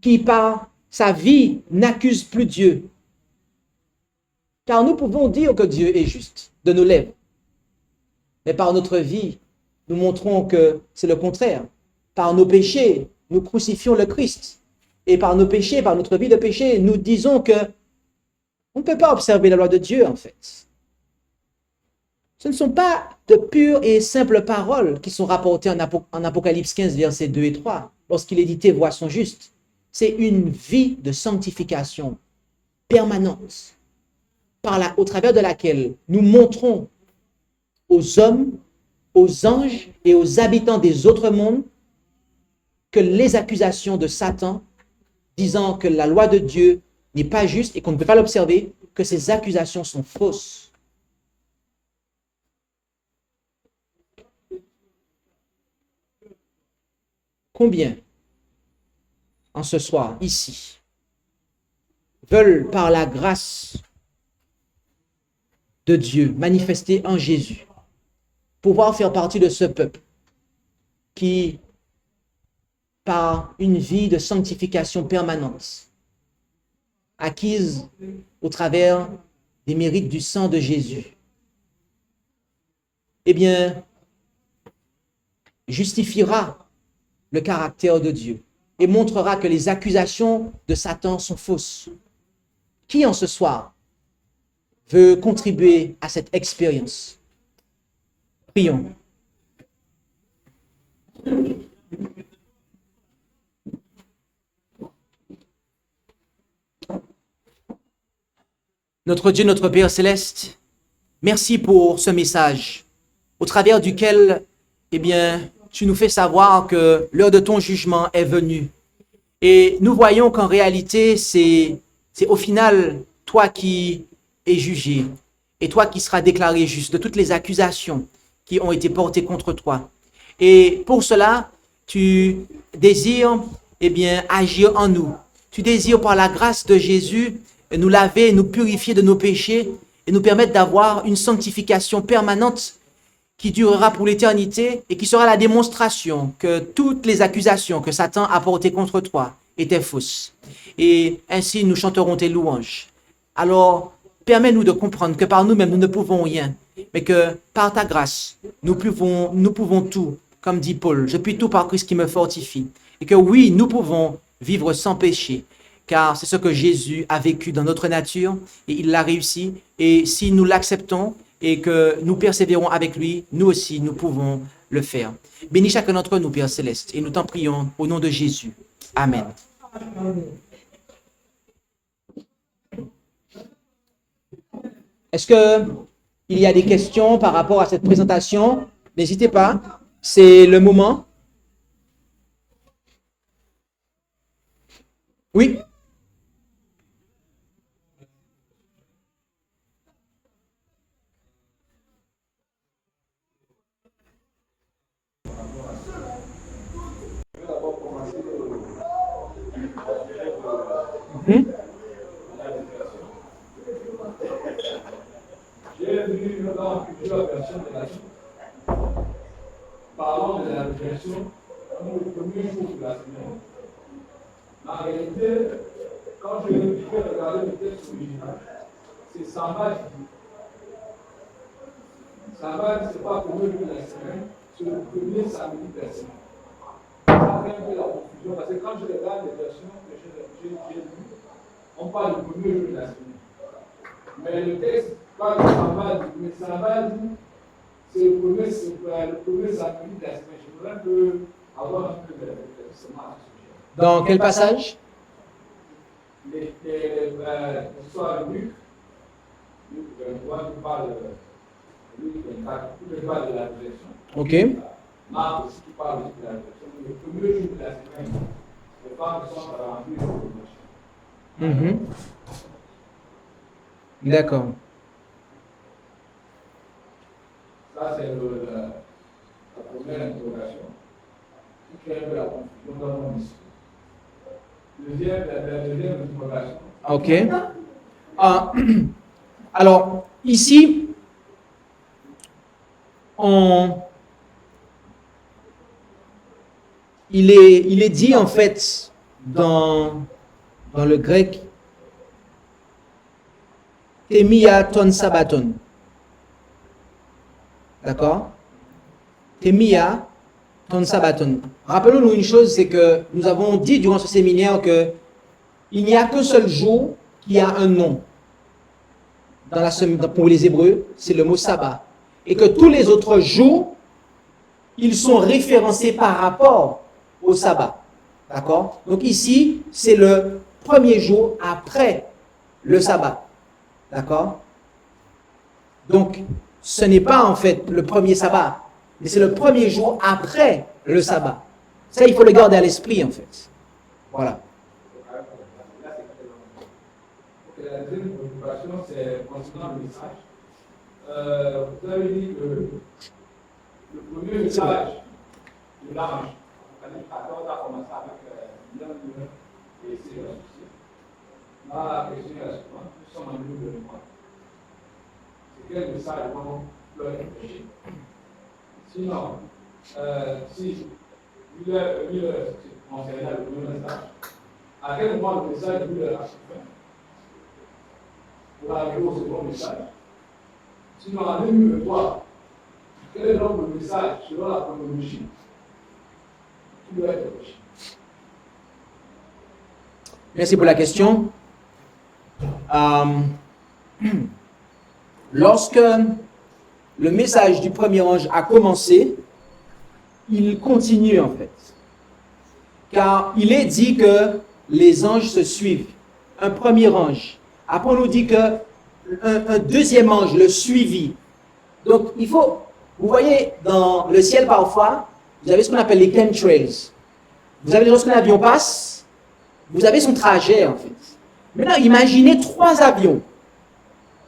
qui par sa vie n'accuse plus Dieu. Car nous pouvons dire que Dieu est juste de nos lèvres. Mais par notre vie, nous montrons que c'est le contraire. Par nos péchés, nous crucifions le Christ. Et par nos péchés, par notre vie de péché, nous disons que on ne peut pas observer la loi de Dieu, en fait. Ce ne sont pas de pures et simples paroles qui sont rapportées en Apocalypse 15, versets 2 et 3, lorsqu'il est dit tes voies sont justes. C'est une vie de sanctification permanente au travers de laquelle nous montrons aux hommes, aux anges et aux habitants des autres mondes que les accusations de Satan disant que la loi de Dieu n'est pas juste et qu'on ne peut pas l'observer, que ces accusations sont fausses. Combien, en ce soir, ici, veulent par la grâce de Dieu manifestée en Jésus, pouvoir faire partie de ce peuple qui, par une vie de sanctification permanente, acquise au travers des mérites du sang de Jésus, eh bien, justifiera le caractère de Dieu et montrera que les accusations de Satan sont fausses. Qui en ce soir veut contribuer à cette expérience? Prions. Notre Dieu, notre Père céleste, merci pour ce message au travers duquel, eh bien, tu nous fais savoir que l'heure de ton jugement est venue. Et nous voyons qu'en réalité, c'est au final toi qui es jugé et toi qui seras déclaré juste de toutes les accusations qui ont été portées contre toi. Et pour cela, tu désires, eh bien, agir en nous. Tu désires par la grâce de Jésus nous laver, nous purifier de nos péchés et nous permettre d'avoir une sanctification permanente qui durera pour l'éternité et qui sera la démonstration que toutes les accusations que Satan a portées contre toi étaient fausses. Et ainsi, nous chanterons tes louanges. Alors, permets-nous de comprendre que par nous-mêmes, nous ne pouvons rien, mais que par ta grâce, nous pouvons tout, comme dit Paul, je puis tout par Christ qui me fortifie. Et que oui, nous pouvons vivre sans péché, car c'est ce que Jésus a vécu dans notre nature et il l'a réussi. Et si nous l'acceptons et que nous persévérons avec lui, nous aussi, nous pouvons le faire. Bénis chacun d'entre nous, Père Céleste, et nous t'en prions au nom de Jésus. Amen. Est-ce qu'il y a des questions par rapport à cette présentation? N'hésitez pas, c'est le moment. Oui. J'ai vu dans plusieurs versions de la Bible, parlant de la résurrection comme le premier jour de la semaine. En réalité, quand je vais regarder le texte original, c'est Sambal qui dit. Sambal, ce n'est pas le premier jour de la semaine, c'est le premier samedi de la semaine. Ça fait un peu la confusion parce que quand je regarde les versions que j'ai lues, on parle du premier jour de la semaine. Mais le texte parle de Sambal, mais Sambal dit c'est le premier samedi de la semaine. Je voudrais un peu avoir un peu d'éclaircissement à ce sujet. Dans quel passage? L'histoire de Luc 23 qui parle de Luc 24, qui parle de la résurrection. Ok. Marc aussi qui parle de la résurrection. Le premier jour de la semaine, les femmes sont remplies de résurrection. D'accord. Ça, c'est la première interrogation qui crée un peu la confusion dans mon discours. La deuxième interrogation. Ok. Alors, ici, il est dit en fait dans le grec Temia ton sabaton. D'accord? Temia ton sabaton. Rappelons-nous une chose, c'est que nous avons dit durant ce séminaire que il n'y a qu'un seul jour qui a un nom. Dans la semaine, pour les Hébreux, c'est le mot sabbat. et que tous les autres jours, ils sont référencés par rapport au sabbat. D'accord? Donc ici, c'est le premier jour après le sabbat. D'accord? Donc, ce n'est pas en fait le premier sabbat, mais c'est le premier jour après le sabbat. Ça, il faut le garder à l'esprit en fait. Voilà. La deuxième préoccupation, c'est concernant le message. Vous avez dit que le premier message de l'ange, Apocalypse 14, a commencé avec l'homme et ses associés. Là, la question est la suivante. Nous sommes en 2023. C'est quel message vont leur empêcher? Sinon, si il concernait le premier message, à quel moment le message lui a souffert pour arriver au second message? Sinon, en 2023, quel est donc le message selon la chronologie qui doit être reçu? Merci pour la question. Lorsque le message du premier ange a commencé, il continue en fait. Car il est dit que les anges se suivent. Un premier ange. Après, on nous dit que un deuxième ange le suivit. Donc, il faut, vous voyez, dans le ciel parfois, vous avez ce qu'on appelle les chemtrails. Vous avez lorsqu'un avion passe, vous avez son trajet en fait. Maintenant, imaginez 3 avions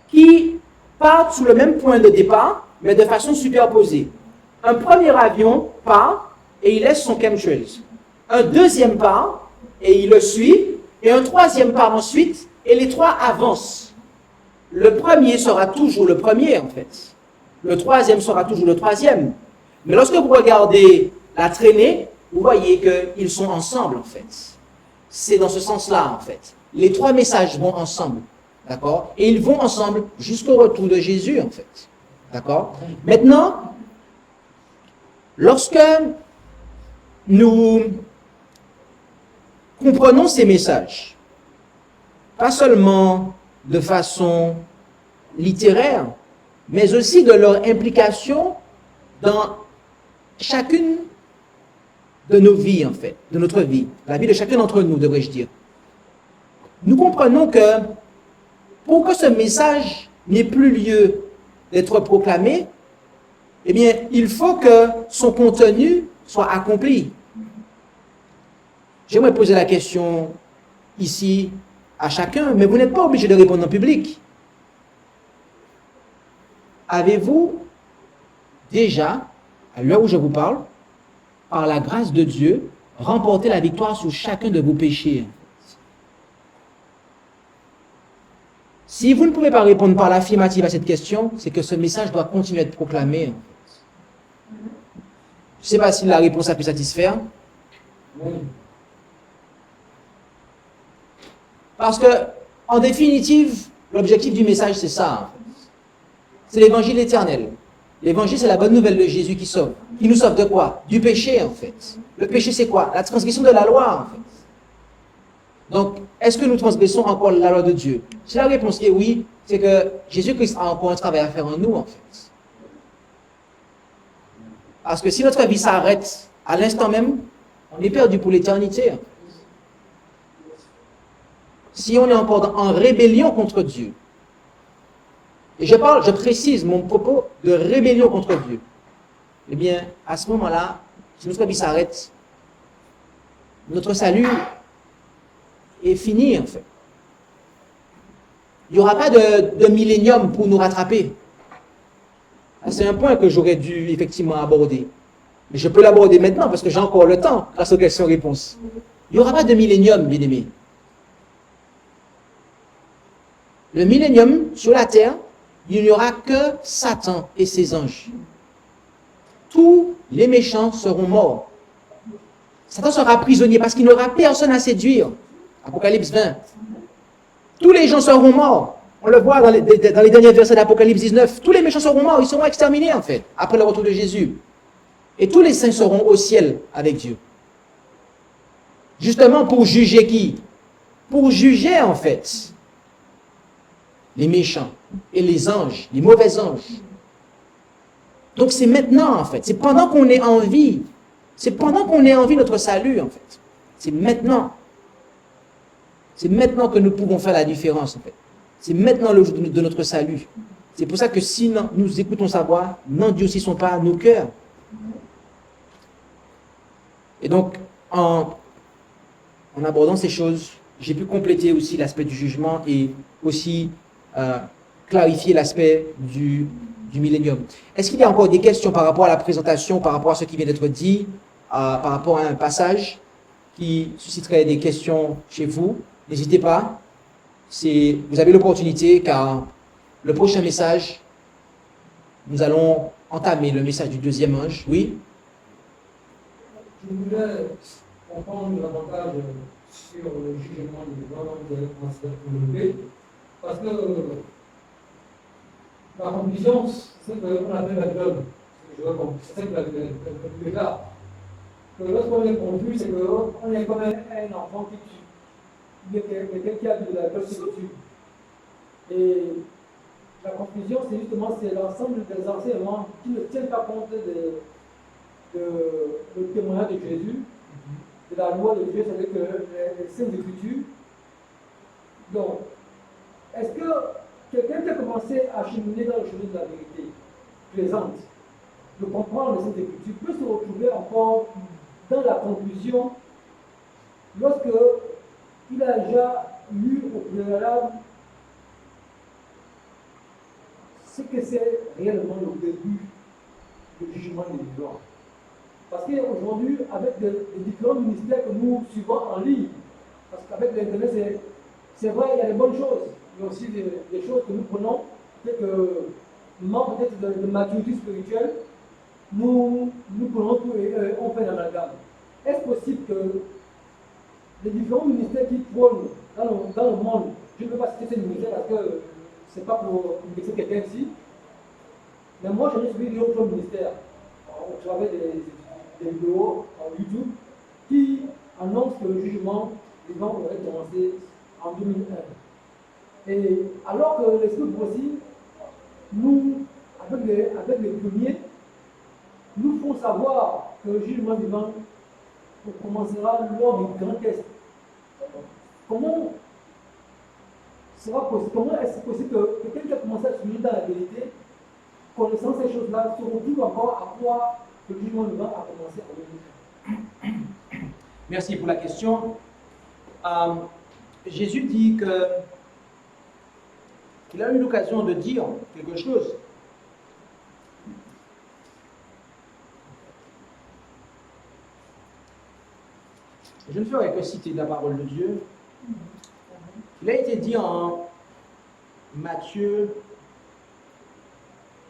qui partent sous le même point de départ, mais de façon superposée. Un premier avion part et il laisse son chemtrails. Un deuxième part et il le suit, et un troisième part ensuite, et les 3 avancent. Le premier sera toujours le premier en fait. Le troisième sera toujours le troisième. Mais lorsque vous regardez la traînée, vous voyez qu'ils sont ensemble en fait. C'est dans ce sens-là en fait. Les 3 messages vont ensemble. D'accord? Et ils vont ensemble jusqu'au retour de Jésus en fait. D'accord? Maintenant, lorsque nous comprenons ces messages, pas seulement de façon littéraire, mais aussi de leur implication dans chacune de nos vies, en fait, de notre vie, la vie de chacun d'entre nous, devrais-je dire. Nous comprenons que pour que ce message n'ait plus lieu d'être proclamé, eh bien, il faut que son contenu soit accompli. J'aimerais poser la question ici à chacun, mais vous n'êtes pas obligé de répondre en public. Avez-vous déjà, à l'heure où je vous parle, par la grâce de Dieu, remporté la victoire sur chacun de vos péchés? Si vous ne pouvez pas répondre par l'affirmative à cette question, c'est que ce message doit continuer à être proclamé. Je ne sais pas si la réponse a pu satisfaire. Parce que, en définitive, l'objectif du message, c'est ça. C'est l'évangile éternel. L'évangile, c'est la bonne nouvelle de Jésus qui sauve. Qui nous sauve de quoi? Du péché, en fait. Le péché, c'est quoi? La transgression de la loi, en fait. Donc, est-ce que nous transgressons encore la loi de Dieu? Si la réponse est oui, c'est que Jésus-Christ a encore un travail à faire en nous, en fait. Parce que si notre vie s'arrête à l'instant même, on est perdu pour l'éternité. Si on est encore en rébellion contre Dieu, et je précise mon propos de rébellion contre Dieu, eh bien, à ce moment-là, si notre vie s'arrête, notre salut est fini, en fait. Il n'y aura pas de millénium pour nous rattraper. C'est un point que j'aurais dû effectivement aborder. Mais je peux l'aborder maintenant parce que j'ai encore le temps grâce aux questions-réponses. Il n'y aura pas de millénium, bien aimés. Le millénium, sur la terre, il n'y aura que Satan et ses anges. Tous les méchants seront morts. Satan sera prisonnier parce qu'il n'aura personne à séduire. Apocalypse 20. Tous les gens seront morts. On le voit dans les derniers versets d'Apocalypse 19. Tous les méchants seront morts, ils seront exterminés en fait, après le retour de Jésus. Et tous les saints seront au ciel avec Dieu. Justement pour juger qui? Pour juger en fait les méchants et les anges, les mauvais anges. Donc c'est maintenant en fait, c'est pendant qu'on est en vie. C'est pendant qu'on est en vie notre salut en fait. C'est maintenant. C'est maintenant que nous pouvons faire la différence en fait. C'est maintenant le jour de notre salut. C'est pour ça que si nous écoutons sa voix, n'endurcissons pas nos cœurs. Et donc, en abordant ces choses, j'ai pu compléter aussi l'aspect du jugement et aussi clarifier l'aspect du millénium. Est-ce qu'il y a encore des questions par rapport à la présentation, par rapport à ce qui vient d'être dit, par rapport à un passage qui susciterait des questions chez vous? N'hésitez pas. Vous avez l'opportunité car le prochain message, nous allons entamer le message du deuxième ange. Oui? Je voulais comprendre davantage sur le jugement du vivant de parce que la conclusion, c'est qu'on appelle la gueule. C'est le cas. Que lorsqu'on est confus, c'est qu'on est comme un enfant qui tue. Il y a quelqu'un qui a de la gueule sur le tue. Et la conclusion, c'est justement l'ensemble des enseignements qui ne tiennent pas compte le témoignage de Jésus, de la loi de Dieu, c'est-à-dire que les saintes écritures. Donc, est-ce que quelqu'un qui a commencé à cheminer dans le chemin de la vérité présente, de comprendre les saintes écritures, peut se retrouver encore dans la conclusion lorsque il a déjà lu au préalable ce que c'est réellement le début du jugement des vivants. Parce qu'aujourd'hui, avec les différents ministères que nous suivons en ligne, parce qu'avec l'Internet, c'est vrai, il y a des bonnes choses, il y a aussi des choses que nous prenons, peut-être que manque peut-être de maturité spirituelle, nous prenons tout et on fait l'amalgame. Est-ce possible que les différents ministères qui prônent dans le monde, je ne peux pas citer ces ministères parce que ce n'est pas pour indexer quelqu'un ici, mais moi je n'ai suivi d'autres ministères au travers des vidéos en YouTube qui annoncent que le jugement des gens aurait commencé en 2001. Et alors que l'esprit aussi, nous, avec les premiers, nous font savoir que le jugement vivant commencera lors du grand test. Comment est-ce possible que quelqu'un qui a commencé à suivre dans la vérité, connaissant ces choses-là, se retrouve encore à croire que le jugement vivant a commencé en 2001? Merci pour la question. Jésus dit qu'il a eu l'occasion de dire quelque chose. Je ne ferai que citer la parole de Dieu. Il a été dit en Matthieu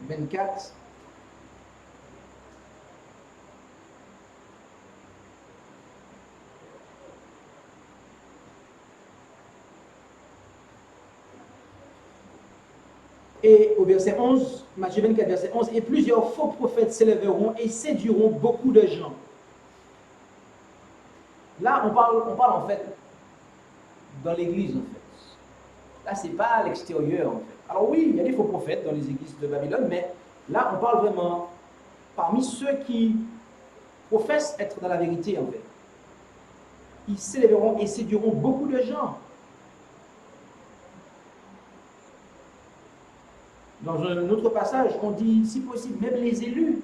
24. Et au verset 11, Matthieu 24, verset 11, et plusieurs faux prophètes s'élèveront et séduiront beaucoup de gens. Là, on parle en fait dans l'église, en fait. Là, ce n'est pas à l'extérieur, en fait. Alors oui, il y a des faux prophètes dans les églises de Babylone, mais là, on parle vraiment parmi ceux qui professent être dans la vérité, en fait. Ils s'élèveront et séduiront beaucoup de gens. Dans un autre passage, on dit, si possible, même les élus.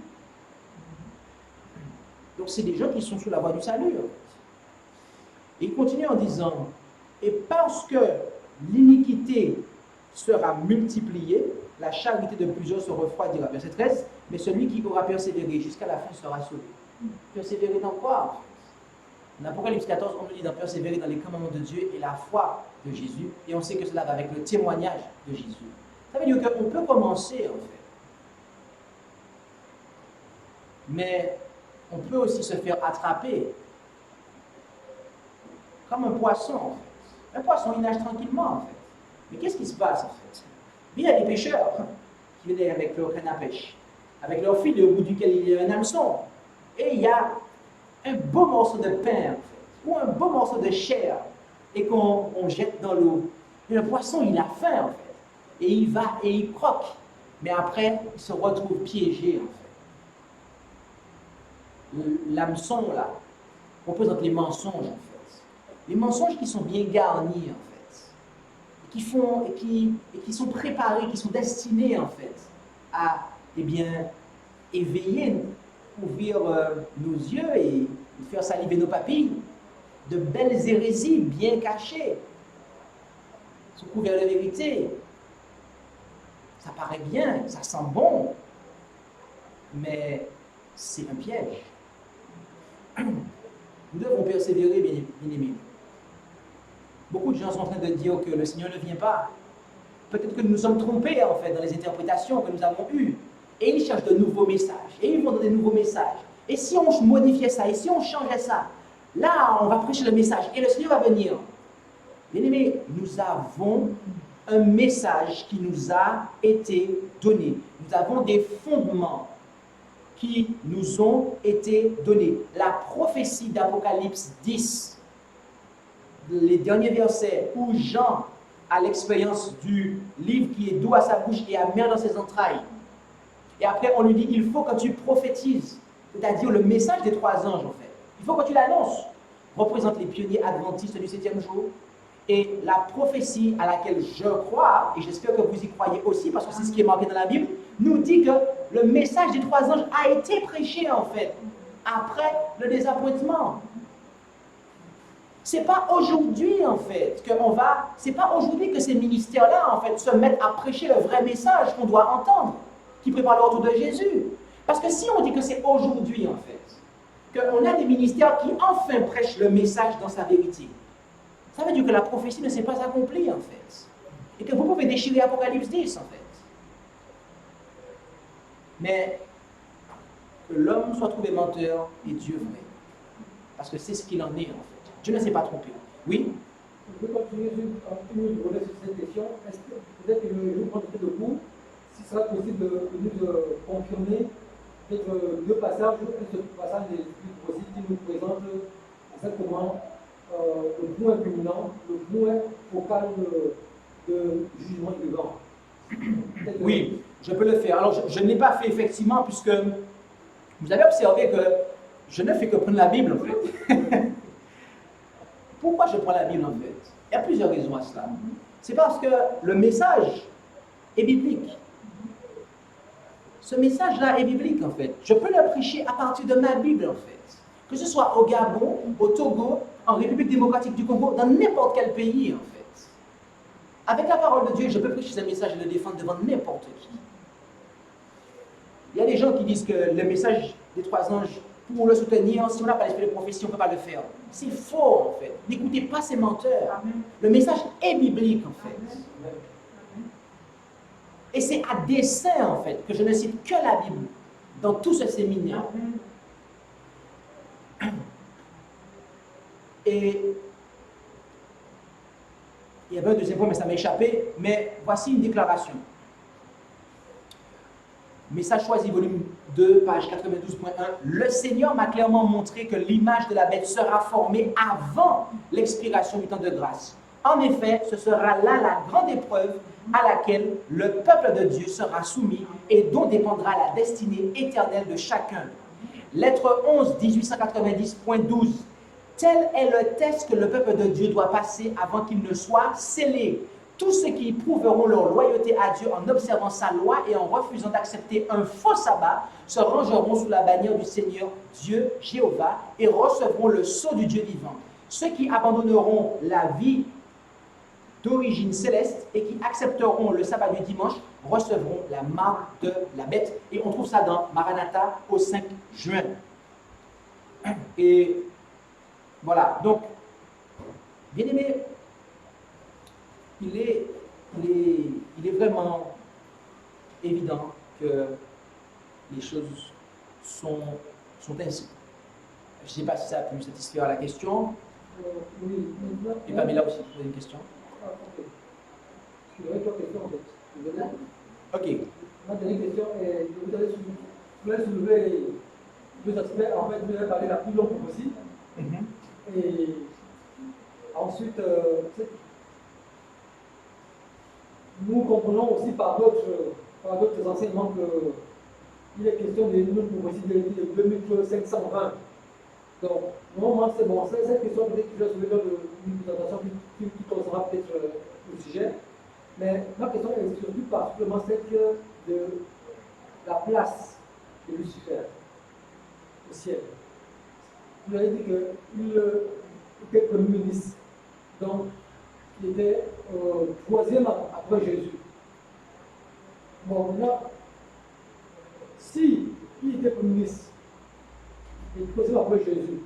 Donc, c'est des gens qui sont sous la voie du salut, en fait. Et il continue en disant, et parce que l'iniquité sera multipliée, la charité de plusieurs se refroidira. Verset 13, mais celui qui aura persévéré jusqu'à la fin sera sauvé. Persévérer dans quoi? En Apocalypse 14, on nous dit d'en persévérer dans les commandements de Dieu et la foi de Jésus. Et on sait que cela va avec le témoignage de Jésus. Ça veut dire qu'on peut commencer, en fait. Mais on peut aussi se faire attraper comme un poisson, en fait. Un poisson, il nage tranquillement, en fait. Mais qu'est-ce qui se passe, en fait? Il y a des pêcheurs qui viennent avec leur canne à pêche, avec leur fil au bout duquel il y a un hameçon. Et il y a un beau morceau de pain, en fait, ou un beau morceau de chair, et qu'on jette dans l'eau. Et le poisson, il a faim, en fait. Et il va et il croque. Mais après, il se retrouve piégé, en fait. l'hameçon là représente les mensonges en fait. Les mensonges qui sont bien garnis en fait. Et qui sont préparés, qui sont destinés en fait à eh bien, éveiller, ouvrir nos yeux et faire saliver nos papilles de belles hérésies bien cachées, sous couvert de vérité. Ça paraît bien, ça sent bon, mais c'est un piège. Nous devons persévérer, bien aimés. Beaucoup de gens sont en train de dire que le Seigneur ne vient pas. Peut-être que nous nous sommes trompés en fait dans les interprétations que nous avons eues. Et ils cherchent de nouveaux messages. Et ils vont donner de nouveaux messages. Et si on modifiait ça, et si on changeait ça, là on va prêcher le message et le Seigneur va venir. Bien aimés, nous avons un message qui nous a été donné. Nous avons des fondements qui nous ont été donnés. La prophétie d'Apocalypse 10, les derniers versets où Jean a l'expérience du livre qui est doux à sa bouche et amer dans ses entrailles. Et après, on lui dit, il faut que tu prophétises, c'est-à-dire le message des 3 anges, en fait. Il faut que tu l'annonces. Représente les pionniers adventistes du 7e jour. Et la prophétie à laquelle je crois, et j'espère que vous y croyez aussi, parce que c'est ce qui est marqué dans la Bible, nous dit que le message des 3 anges a été prêché, en fait, après le désappointement. C'est pas aujourd'hui, en fait, c'est pas aujourd'hui que ces ministères-là, en fait, se mettent à prêcher le vrai message qu'on doit entendre, qui prépare le retour de Jésus. Parce que si on dit que c'est aujourd'hui, en fait, qu'on a des ministères qui enfin prêchent le message dans sa vérité, ça veut dire que la prophétie ne s'est pas accomplie, en fait. Et que vous pouvez déchirer Apocalypse 10, en fait. Mais que l'homme soit trouvé menteur et Dieu vrai. Parce que c'est ce qu'il en est, en fait. Dieu ne s'est pas trompé. Oui? Je peux continuer une relais sur cette question. Est-ce que peut-être que je vais prendre de vous, s'il sera possible de nous confirmer peut-être 2 passages, ce passage des Écritures aussi qui nous présente exactement le point culminant, le point focal de jugement du vent. Oui, je peux le faire. Alors, je ne l'ai pas fait effectivement, puisque vous avez observé que je ne fais que prendre la Bible, en fait. Pourquoi je prends la Bible, en fait? Il y a plusieurs raisons à cela. C'est parce que le message est biblique. Ce message-là est biblique, en fait. Je peux le prêcher à partir de ma Bible, en fait. Que ce soit au Gabon, au Togo, en République démocratique du Congo, dans n'importe quel pays, en fait. Avec la parole de Dieu, je peux prêcher ce message et le défendre devant n'importe qui. Il y a des gens qui disent que le message des 3 anges, pour le soutenir, si on n'a pas l'esprit de prophétie, on ne peut pas le faire. C'est faux, en fait. N'écoutez pas ces menteurs. Le message est biblique, en fait. Et c'est à dessein, en fait, que je ne cite que la Bible dans tout ce séminaire. Et il y avait un deuxième point, mais ça m'a échappé. Mais voici une déclaration. Message choisi, volume 2, page 92.1. Le Seigneur m'a clairement montré que l'image de la bête sera formée avant l'expiration du temps de grâce. En effet, ce sera là la grande épreuve à laquelle le peuple de Dieu sera soumis et dont dépendra la destinée éternelle de chacun. Lettre 11, 1890.12. Tel est le test que le peuple de Dieu doit passer avant qu'il ne soit scellé. Tous ceux qui prouveront leur loyauté à Dieu en observant sa loi et en refusant d'accepter un faux sabbat se rangeront sous la bannière du Seigneur Dieu Jéhovah et recevront le sceau du Dieu vivant. Ceux qui abandonneront la vie d'origine céleste et qui accepteront le sabbat du dimanche recevront la marque de la bête. Et on trouve ça dans Maranatha au 5 juin. Et voilà, donc, bien aimé, il est vraiment évident que les choses sont ainsi. Je ne sais pas si ça a pu satisfaire à la question. Oui, Et Pamela aussi posé une question. Ah, ok. Je voudrais 3 questions en fait. Ok. Ma dernière question est, vous allez soulever 2 aspects. En fait, vous allez parler la plus longue possible. Et ensuite, nous comprenons aussi par d'autres enseignements que il est question de nous pour aussi de 2520. Donc, normalement, c'est bon. Cette question, peut-être que je vais soulever une présentation qui causera peut-être le sujet. Mais ma question est surtout particulièrement celle de la place de Lucifer au ciel. Vous avez dit qu'il était premier ministre. Donc, il était troisième après Jésus. Bon, maintenant, si il était premier ministre et troisième après Jésus,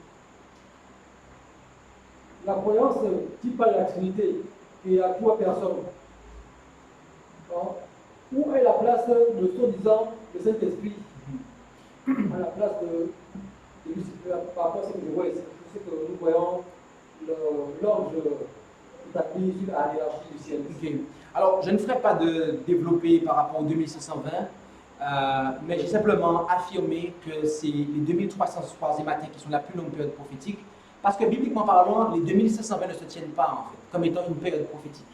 la croyance qui parle de la Trinité et à trois personnes, hein, où est la place de soi-disant le Saint-Esprit à la place de Lucifer par rapport à ce que je vois ici? Je sais que nous voyons l'ange établi sur la hiérarchie du ciel. Ok. Alors, je ne ferai pas de développer par rapport au 2620, mais j'ai simplement affirmé que c'est les 2303e matin qui sont la plus longue période prophétique, parce que bibliquement parlant, les 2520 ne se tiennent pas en fait, comme étant une période prophétique.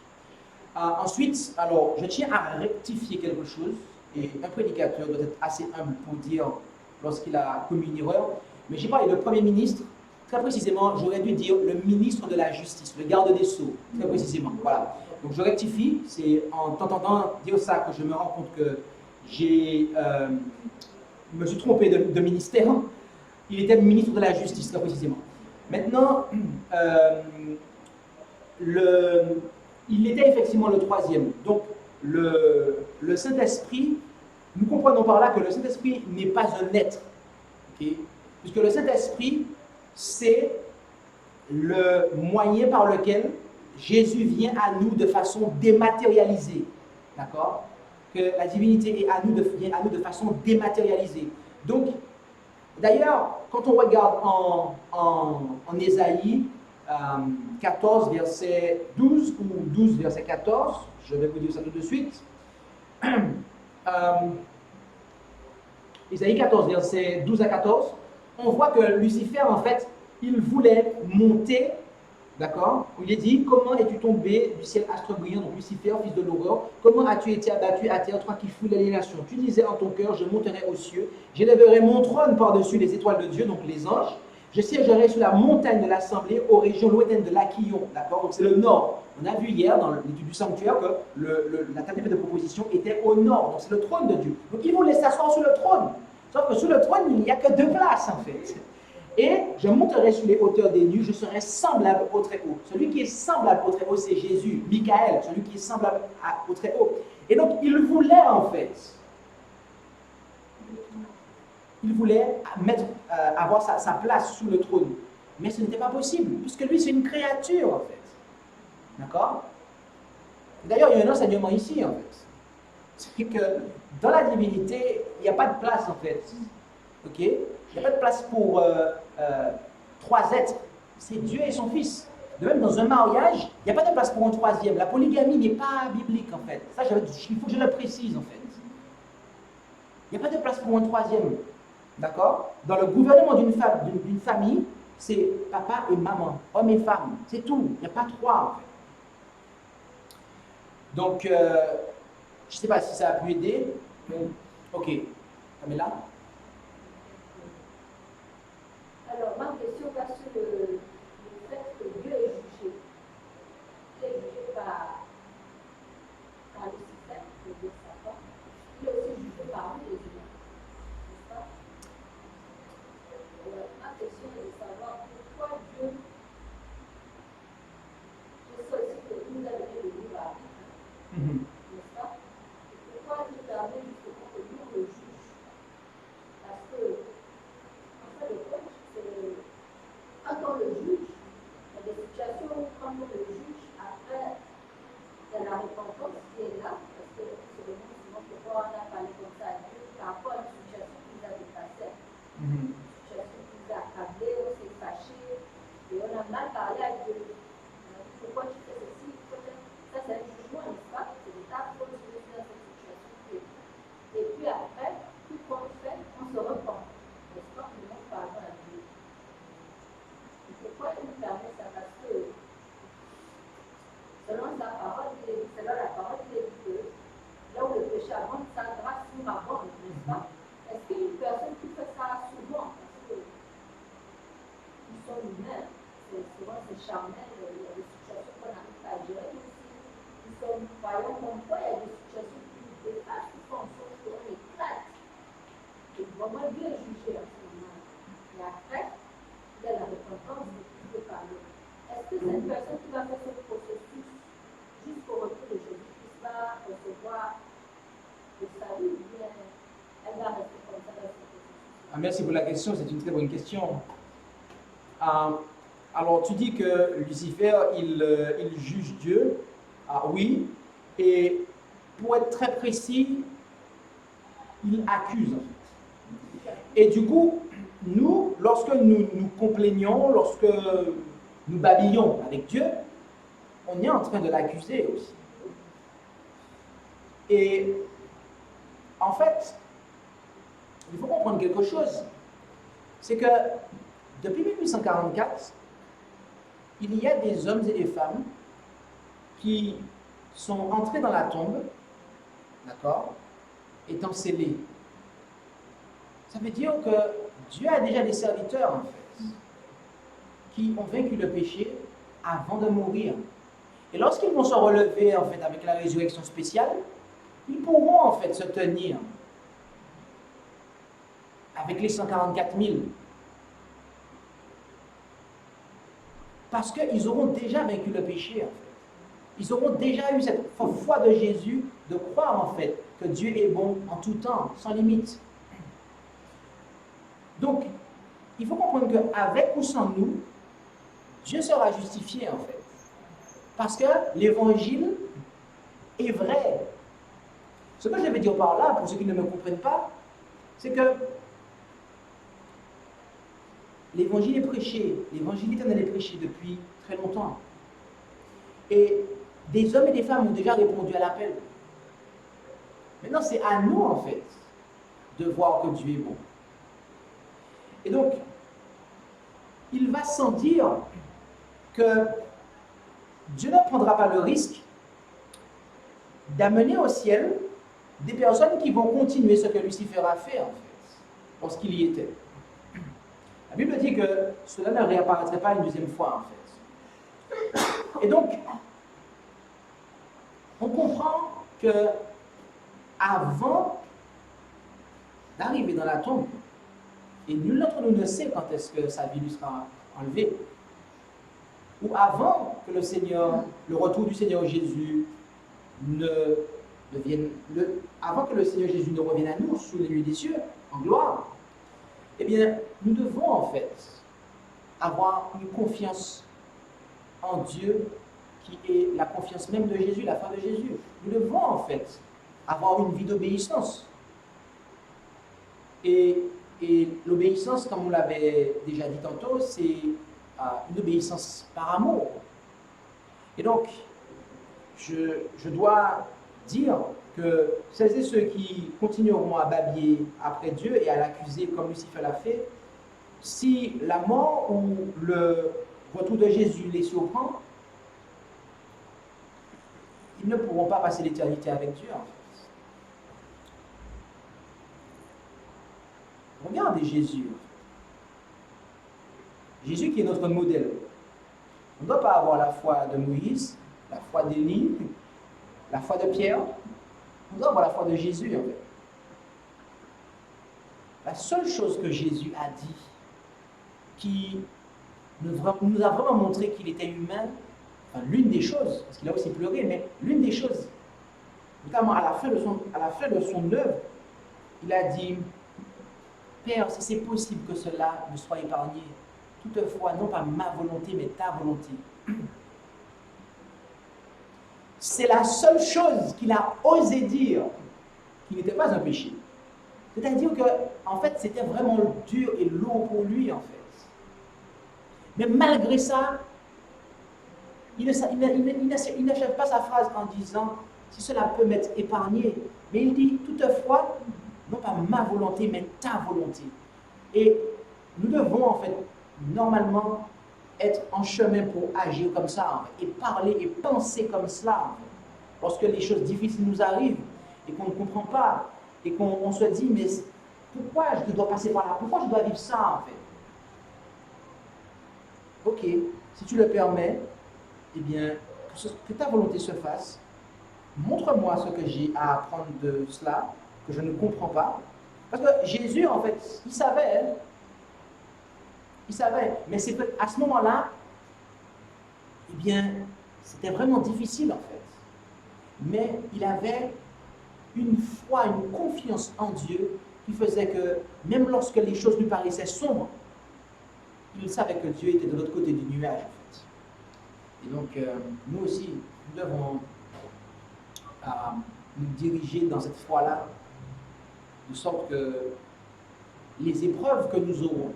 Ensuite, alors, je tiens à rectifier quelque chose, et un prédicateur doit être assez humble pour dire lorsqu'il a commis une erreur, mais j'ai parlé de Premier ministre. Très précisément, j'aurais dû dire le ministre de la Justice, le garde des Sceaux, très précisément. Voilà. Donc je rectifie, c'est en t'entendant dire ça que je me rends compte que me suis trompé de ministère. Il était ministre de la Justice, très précisément. Maintenant, il était effectivement le troisième. Donc le Saint-Esprit, nous comprenons par là que le Saint-Esprit n'est pas un être. Okay? Puisque le Saint-Esprit, c'est le moyen par lequel Jésus vient à nous de façon dématérialisée. D'accord? Que la divinité vient à nous de façon dématérialisée. Donc, d'ailleurs, quand on regarde en Ésaïe 14, verset 12 ou 12, verset 14, je vais vous dire ça tout de suite. Ésaïe 14, verset 12 à 14, on voit que Lucifer, en fait, il voulait monter, d'accord? Il est dit, comment es-tu tombé du ciel astre brillant, donc Lucifer, fils de l'aurore, comment as-tu été abattu à terre, toi qui foules les nations? Tu disais en ton cœur, je monterai aux cieux, j'élèverai mon trône par-dessus les étoiles de Dieu, donc les anges, je siégerai sur la montagne de l'assemblée, aux régions lointaines de l'Aquillon, d'accord? Donc c'est le nord. On a vu hier dans l'étude du sanctuaire que la table de proposition était au nord, donc c'est le trône de Dieu. Donc il voulait s'asseoir sur le trône. Sauf que sur le trône, il n'y a que deux places en fait. Et je monterai sur les hauteurs des nues, je serai semblable au Très-Haut. Celui qui est semblable au Très-Haut, c'est Jésus, Michael, celui qui est semblable au Très-Haut. Et donc, il voulait en fait, avoir sa place sous le trône. Mais ce n'était pas possible, puisque lui, c'est une créature en fait. D'accord? D'ailleurs, il y a un enseignement ici en fait. C'est que dans la divinité, il n'y a pas de place en fait. Ok? Il n'y a pas de place pour trois êtres. C'est Dieu et son Fils. De même, dans un mariage, il n'y a pas de place pour un troisième. La polygamie n'est pas biblique en fait. Ça, il faut que je le précise en fait. Il n'y a pas de place pour un troisième. D'accord? Dans le gouvernement d'une famille, c'est papa et maman, homme et femme. C'est tout. Il n'y a pas trois en fait. Donc, je ne sais pas si ça a pu aider. Mais... Ok. Camilla? Alors, ma question va sur le fait que Dieu est jugé. Il est jugé par Lucifer, le Dieu Satan. Il est aussi jugé par nous, les humains. N'est-ce pas? Ma question est de savoir pourquoi Dieu. Je sais aussi que nous a donné le libre arbitre, n'est-ce pas? Et pourquoi il permet justement que nous le juge? Parce que, en fait, le coach, quand on le juge, il y a des situations où quand on le juge, après, il y a la repentance qui est là, parce que se demande souvent pourquoi on a parlé comme ça à Dieu par rapport à une situation qui nous a dépassé, une situation qui nous a accablé, on s'est fâché, et on a mal parlé à Dieu. Pourquoi tu fais ceci? Ça, c'est un jugement, n'est-ce pas? C'est de ta faute que je suis dans cette situation. Et puis après, tout ce qu'on fait, on se repent. N'est-ce pas? On demande pardon à Dieu. Pourquoi il nous permet ça? Parce que selon sa parole, selon la parole, il est dit que là où le péché abonde, sa grâce nous abonde, n'est-ce pas? est-ce qu'une personne qui fait ça souvent, parce que ils sont humains, souvent c'est charnel, il y a des situations qu'on n'arrive pas à gérer, mais si nous sommes croyants comme toi, il y a des situations qui nous dépassent, qui font en sorte qu'on éclate. Et vraiment bien jugé en ce moment. Et après, il y a la repentance de plus de parler. Est-ce que cette personne qui va faire ce processus jusqu'au retour de Jésus-Christ va recevoir le salut ou bien elle va rester comme ça dans ce processus? Ah, merci pour la question, c'est une très bonne question. Alors, tu dis que Lucifer, il juge Dieu. Ah, oui. Et pour être très précis, il accuse. Et du coup, nous, lorsque nous nous complaignons, lorsque nous babillons avec Dieu, on est en train de l'accuser aussi. Et en fait, il faut comprendre quelque chose. C'est que depuis 1844, il y a des hommes et des femmes qui sont entrés dans la tombe, d'accord, étant scellés. Ça veut dire que Dieu a déjà des serviteurs, en fait, qui ont vaincu le péché avant de mourir. Et lorsqu'ils vont se relever, en fait, avec la résurrection spéciale, ils pourront, en fait, se tenir avec les 144 000. Parce qu'ils auront déjà vaincu le péché, en fait. Ils auront déjà eu cette foi de Jésus, de croire, en fait, que Dieu est bon en tout temps, sans limite. Donc, il faut comprendre qu'avec ou sans nous, Dieu sera justifié, en fait. Parce que l'évangile est vrai. Ce que je vais dire par là, pour ceux qui ne me comprennent pas, c'est que l'évangile est prêché, l'évangile éternel est prêché depuis très longtemps. Et des hommes et des femmes ont déjà répondu à l'appel. Maintenant, c'est à nous, en fait, de voir que Dieu est bon. Et donc, il va sans dire que Dieu ne prendra pas le risque d'amener au ciel des personnes qui vont continuer ce que Lucifer a fait, en fait, lorsqu'il y était. La Bible dit que cela ne réapparaîtrait pas une deuxième fois, en fait. Et donc, on comprend que avant d'arriver dans la tombe, et nul d'entre nous ne sait quand est-ce que sa vie lui sera enlevée, ou avant que le retour du Seigneur Jésus avant que le Seigneur Jésus ne revienne à nous sous les nuées des cieux, en gloire, eh bien, nous devons en fait avoir une confiance en Dieu qui est la confiance même de Jésus, la foi de Jésus. Nous devons en fait avoir une vie d'obéissance. Et l'obéissance, comme on l'avait déjà dit tantôt, c'est une obéissance par amour. Et donc, je dois dire que celles et ceux qui continueront à babiller après Dieu et à l'accuser comme Lucifer l'a fait, si la mort ou le retour de Jésus les surprend, ils ne pourront pas passer l'éternité avec Dieu, en fait. Regardez Jésus. Jésus qui est notre modèle. On ne doit pas avoir la foi de Moïse, la foi d'Élie, la foi de Pierre. On doit avoir la foi de Jésus, en fait. La seule chose que Jésus a dit, qui nous a vraiment montré qu'il était humain, enfin l'une des choses, parce qu'il a aussi pleuré, mais l'une des choses, notamment à la fin de son œuvre, il a dit: Père, si c'est possible que cela me soit épargné, toutefois, non pas ma volonté, mais ta volonté. C'est la seule chose qu'il a osé dire qui n'était pas un péché. C'est-à-dire que, en fait, c'était vraiment dur et lourd pour lui, en fait. Mais malgré ça, il n'achève pas sa phrase en disant: si cela peut m'être épargné. Mais il dit: toutefois, non pas ma volonté, mais ta volonté. Et nous devons, en fait, normalement, être en chemin pour agir comme ça, en fait, et parler et penser comme cela, en fait. Lorsque les choses difficiles nous arrivent et qu'on ne comprend pas, et qu'on se dit: mais pourquoi je dois passer par là? Pourquoi je dois vivre ça en fait? Ok, si tu le permets, eh bien, que ta volonté se fasse. Montre-moi ce que j'ai à apprendre de cela, que je ne comprends pas. Parce que Jésus, en fait, il savait. Hein. Il savait. Mais c'est qu'à ce moment-là, eh bien, c'était vraiment difficile, en fait. Mais il avait une foi, une confiance en Dieu qui faisait que, même lorsque les choses lui paraissaient sombres, il savait que Dieu était de l'autre côté du nuage, en fait. Et donc, nous aussi, nous devons nous diriger dans cette foi-là, de sorte que les épreuves que nous aurons,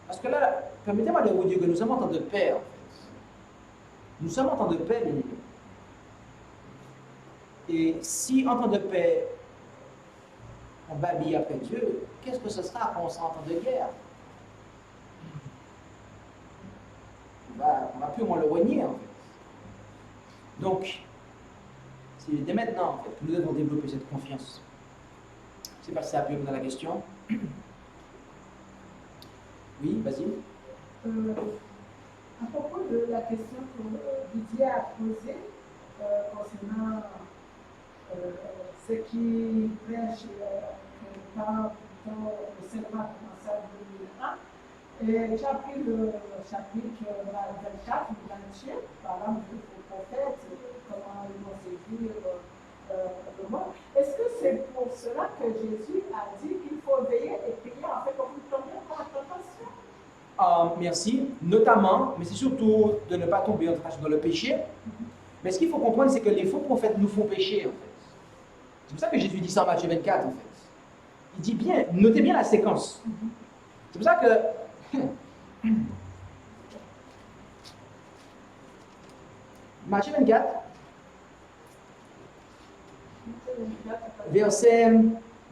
parce que là, permettez-moi de vous dire que nous sommes en temps de paix, en fait. Nous sommes en temps de paix, bien évidemment. Et si en temps de paix, on babille après Dieu, qu'est-ce que ce sera quand on sera en temps de guerre? On va plus moins le renier, en fait. Donc, c'est dès maintenant, en fait, que nous devons développer cette confiance. Je ne sais pas si ça a pu répondre à la question. Oui, vas-y. À propos de la question que Didier a posée concernant ce qui prêche par le serment commençable de 2001, et tu as pris le chapitre 24 du 28, parlant du prophète, comment ils vont séduire le monde. Est-ce que c'est pour cela que Jésus a dit qu'il faut veiller et prier en fait pour vous tomber dans la tentation? Merci, notamment, mais c'est surtout de ne pas tomber dans le péché. Mais ce qu'il faut comprendre, c'est que les faux prophètes nous font pécher, en fait. C'est pour ça que Jésus dit ça en Matthieu 24, en fait. Il dit bien, notez bien la séquence. C'est pour ça que Matthieu 24, du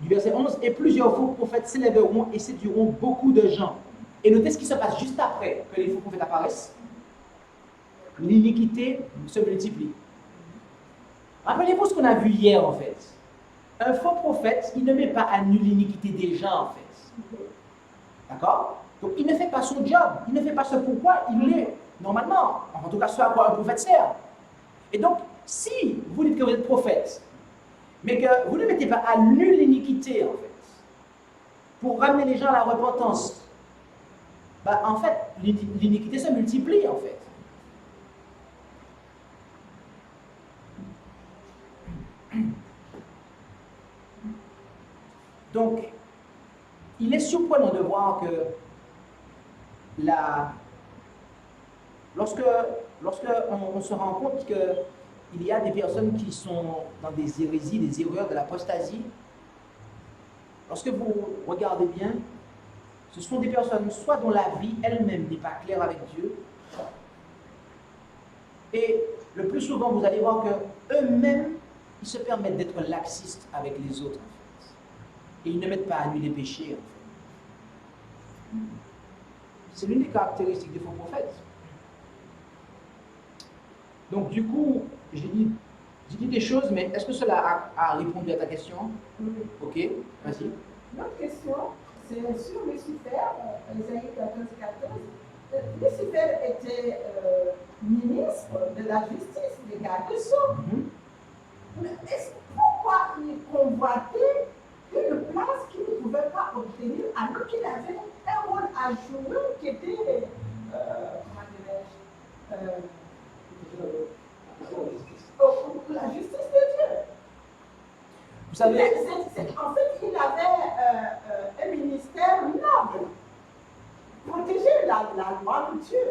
verset 11, et plusieurs faux prophètes s'élèveront et séduiront beaucoup de gens. Et notez ce qui se passe juste après que les faux prophètes apparaissent. L'iniquité se multiplie. Rappelez-vous ce qu'on a vu hier, en fait. Un faux prophète, il ne met pas à nu l'iniquité des gens, en fait. D'accord? Donc, il ne fait pas son job. Il ne fait pas ce pourquoi il est, normalement. En tout cas, ce à quoi un prophète sert. Et donc, si vous dites que vous êtes prophète, mais que vous ne mettez pas à nu l'iniquité, en fait, pour ramener les gens à la repentance, bah, en fait, l'iniquité se multiplie, en fait. Donc, il est surprenant de voir que lorsque on se rend compte qu'il y a des personnes qui sont dans des hérésies, des erreurs de l'apostasie, lorsque vous regardez bien, ce sont des personnes soit dont la vie elle-même n'est pas claire avec Dieu, et le plus souvent vous allez voir que eux-mêmes ils se permettent d'être laxistes avec les autres, en fait, et ils ne mettent pas à nu les péchés, en fait. C'est l'une des caractéristiques des faux prophètes. Donc du coup, j'ai dit des choses, mais est-ce que cela a répondu à ta question? Oui. Ok, vas-y. L'autre question, c'est sur Lucifer, Ésaïe 14. Lucifer était ministre de la justice, des gardes sceaux. Mais pourquoi il convoitait une place qu'il ne pouvait pas obtenir alors qu'il avait un rôle à jouer qui était, comment dirais-je, la justice de Dieu. Vous savez, En fait, il avait un ministère noble, protéger la loi de Dieu.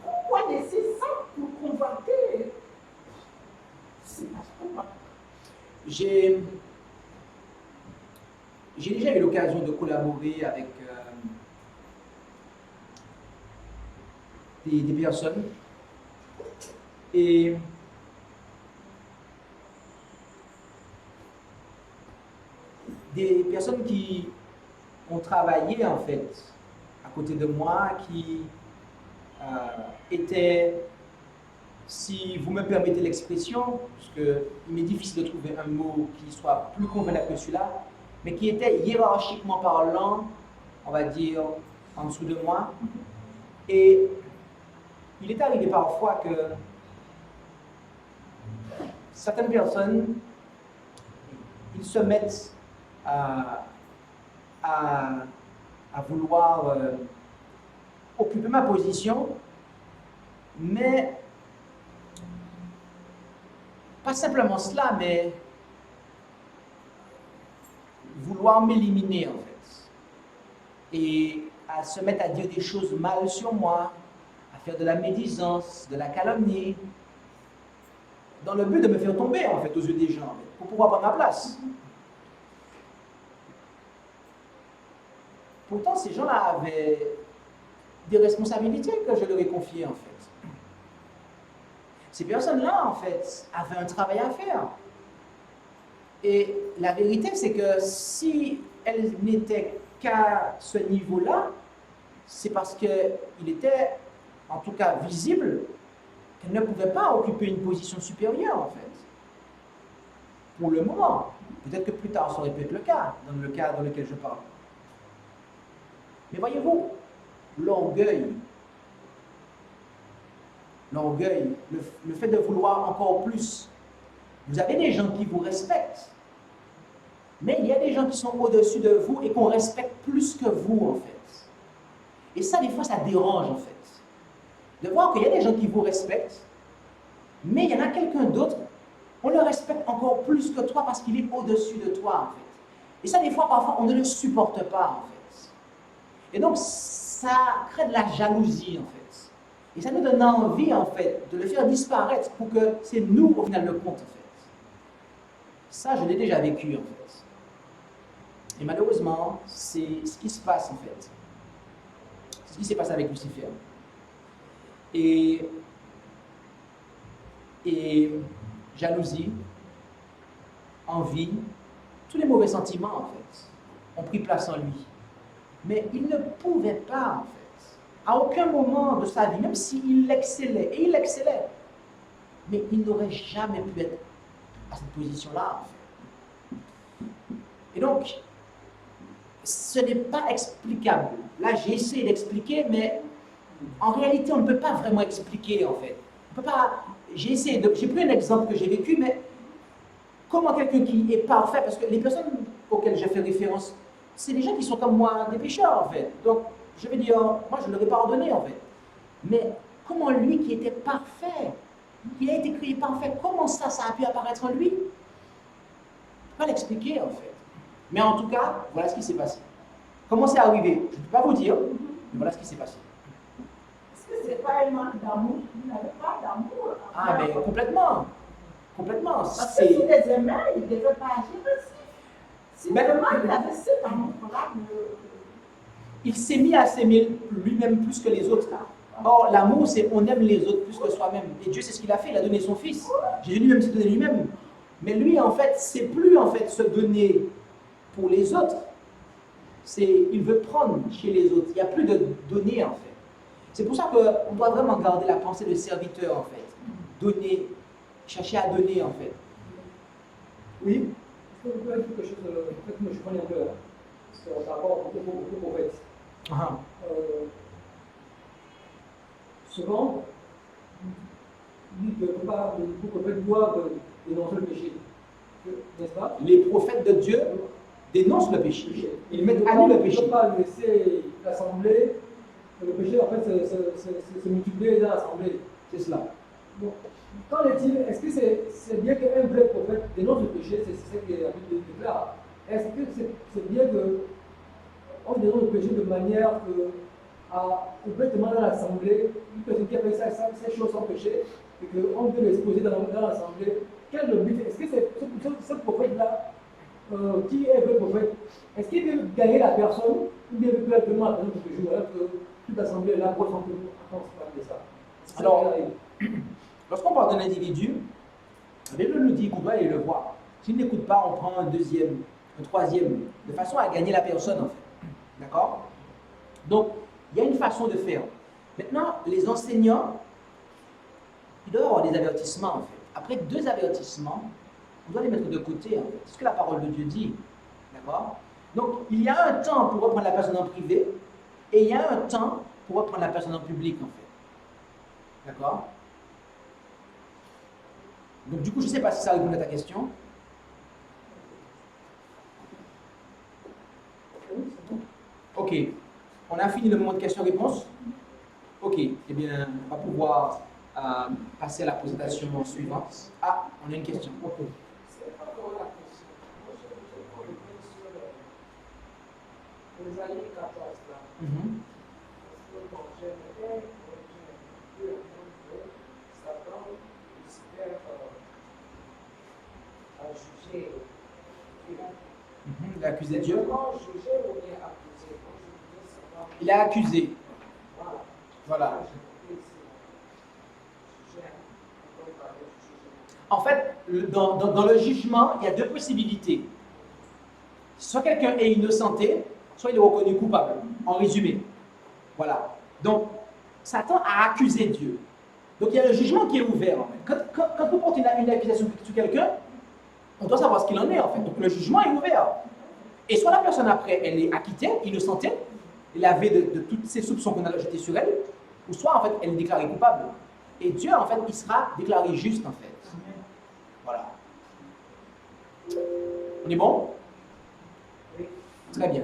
Pourquoi laisser ça pour convoiter? C'est pas pourquoi. j'ai déjà eu l'occasion de collaborer avec des personnes et des personnes qui ont travaillé en fait à côté de moi, qui étaient si vous me permettez l'expression, parce qu'il m'est difficile de trouver un mot qui soit plus convenable que celui-là, mais qui était hiérarchiquement parlant, on va dire, en dessous de moi. Et il est arrivé parfois que certaines personnes, ils se mettent à vouloir occuper ma position, mais pas simplement cela, mais vouloir m'éliminer en fait. Et à se mettre à dire des choses mal sur moi, à faire de la médisance, de la calomnie, dans le but de me faire tomber en fait aux yeux des gens, pour pouvoir prendre ma place. Pourtant, ces gens-là avaient des responsabilités que je leur ai confiées en fait. Ces personnes-là, en fait, avaient un travail à faire. Et la vérité, c'est que si elles n'étaient qu'à ce niveau-là, c'est parce qu'il était, en tout cas, visible qu'elles ne pouvaient pas occuper une position supérieure, en fait. Pour le moment. Peut-être que plus tard, ça aurait pu être le cas dans lequel je parle. Mais voyez-vous, l'orgueil, le fait de vouloir encore plus. Vous avez des gens qui vous respectent, mais il y a des gens qui sont au-dessus de vous et qu'on respecte plus que vous, en fait. Et ça, des fois, ça dérange, en fait. De voir qu'il y a des gens qui vous respectent, mais il y en a quelqu'un d'autre, on le respecte encore plus que toi parce qu'il est au-dessus de toi, en fait. Et ça, des fois, parfois, on ne le supporte pas, en fait. Et donc, ça crée de la jalousie, en fait. Et ça nous donne envie, en fait, de le faire disparaître pour que c'est nous, au final, le compte, en fait. Ça, je l'ai déjà vécu, en fait. Et malheureusement, c'est ce qui se passe, en fait. C'est ce qui s'est passé avec Lucifer. Et jalousie, envie, tous les mauvais sentiments, en fait, ont pris place en lui. Mais il ne pouvait pas, en fait, à aucun moment de sa vie, même s'il excellait, et il excellait, mais il n'aurait jamais pu être à cette position-là, en fait. Et donc, ce n'est pas explicable. Là, j'ai essayé d'expliquer, mais en réalité, on ne peut pas vraiment expliquer, en fait. On peut pas. J'ai pris un exemple que j'ai vécu, mais comment quelqu'un qui est parfait, parce que les personnes auxquelles j'ai fait référence, c'est des gens qui sont comme moi, des pécheurs, en fait. Donc, je vais dire, moi, je ne leur ai pas pardonné, en fait. Mais comment lui, qui était parfait, qui a été créé parfait, comment ça a pu apparaître en lui? Je ne peux pas l'expliquer, en fait. Mais en tout cas, voilà ce qui s'est passé. Comment c'est arrivé? Je ne peux pas vous dire, mais voilà ce qui s'est passé. Est-ce que ce n'est pas un manque d'amour? Il n'avait pas d'amour. Ah, mais complètement. Complètement. Parce que s'il les aimait, il ne devait pas agir ainsi. Si vraiment il avait cet amour-là, il s'est mis à s'aimer lui-même plus que les autres. Or, l'amour, c'est on aime les autres plus que soi-même. Et Dieu, c'est ce qu'il a fait, il a donné son Fils. Jésus lui-même s'est donné lui-même. Mais lui, en fait, c'est plus en fait se donner pour les autres. Il veut prendre chez les autres. Il n'y a plus de donner, en fait. C'est pour ça qu'on doit vraiment garder la pensée de serviteur, en fait. Donner, chercher à donner, en fait. Oui? Est-ce que vous pouvez dire quelque chose, peut-être que je connais un peu, là, sur rapport au prophète. Souvent, il dit que les prophètes doivent dénoncer le péché. N'est-ce pas? Les prophètes de Dieu dénoncent le péché. Ils mettent à nu le péché. Il ne faut pas laisser l'assemblée, le péché en fait se multiplier dans l'assemblée. C'est cela. Donc, qu'en est-il? Est-ce que c'est bien qu'un vrai prophète dénonce le péché? C'est ce que la Bible déclare. Est-ce que c'est bien qu'on dénonce le péché de manière à complètement dans l'assemblée, une personne qui a fait ces choses sans péché, et qu'on peut l'exposer dans l'assemblée? Quel est le but? Est-ce que ce prophète-là, qui est le prophète, est-ce qu'il veut gagner la personne ou bien il veut directement la personne pour toujours, alors que toute l'assemblée est là pour s'en parler de ça? Alors, lorsqu'on parle d'un individu, la Bible nous dit qu'on doit aller le voir. S'il n'écoute pas, on prend un deuxième, un troisième, de façon à gagner la personne, en fait. D'accord? Donc, il y a une façon de faire. Maintenant, les enseignants, ils Alors, les avertissements, en fait. Après 2 avertissements, on doit les mettre de côté, en fait. C'est ce que la parole de Dieu dit. D'accord? Donc, il y a un temps pour reprendre la personne en privé, et il y a un temps pour reprendre la personne en public, en fait. D'accord? Donc, du coup, je ne sais pas si ça répond à ta question. Ok. On a fini le moment de questions-réponses? Ok. Eh bien, on va pouvoir passer à la présentation suivante. Ah, on a une question. Ok. C'est pas vraiment la question. Moi, je reviens sur les années 14 là. Mhm. Parce que bon, j'aimerais corriger un peu que Satan, il se fait à juger. Mhm. Il a accusé Dieu. Comment juger ou bien accuser? Moi, je voudrais savoir. Il a accusé. Voilà. Voilà. Juger un peu par le jugement. En fait, dans le jugement, il y a 2 possibilités. Soit quelqu'un est innocenté, soit il est reconnu coupable, en résumé. Voilà. Donc, Satan a accusé Dieu. Donc, il y a un jugement qui est ouvert, en fait. Quand on porte une accusation sur quelqu'un, on doit savoir ce qu'il en est, en fait. Donc, le jugement est ouvert. Et soit la personne, après, elle est acquittée, innocentée, lavée de tous ces soupçons qu'on a jetés sur elle, ou soit, en fait, elle est déclarée coupable. Et Dieu, en fait, il sera déclaré juste, en fait. Voilà. On est bon? Oui. Très bien.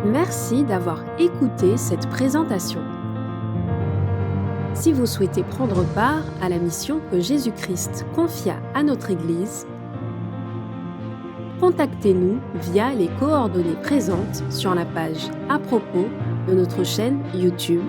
Merci d'avoir écouté cette présentation. Si vous souhaitez prendre part à la mission que Jésus-Christ confia à notre Église, contactez-nous via les coordonnées présentes sur la page à propos de notre chaîne YouTube.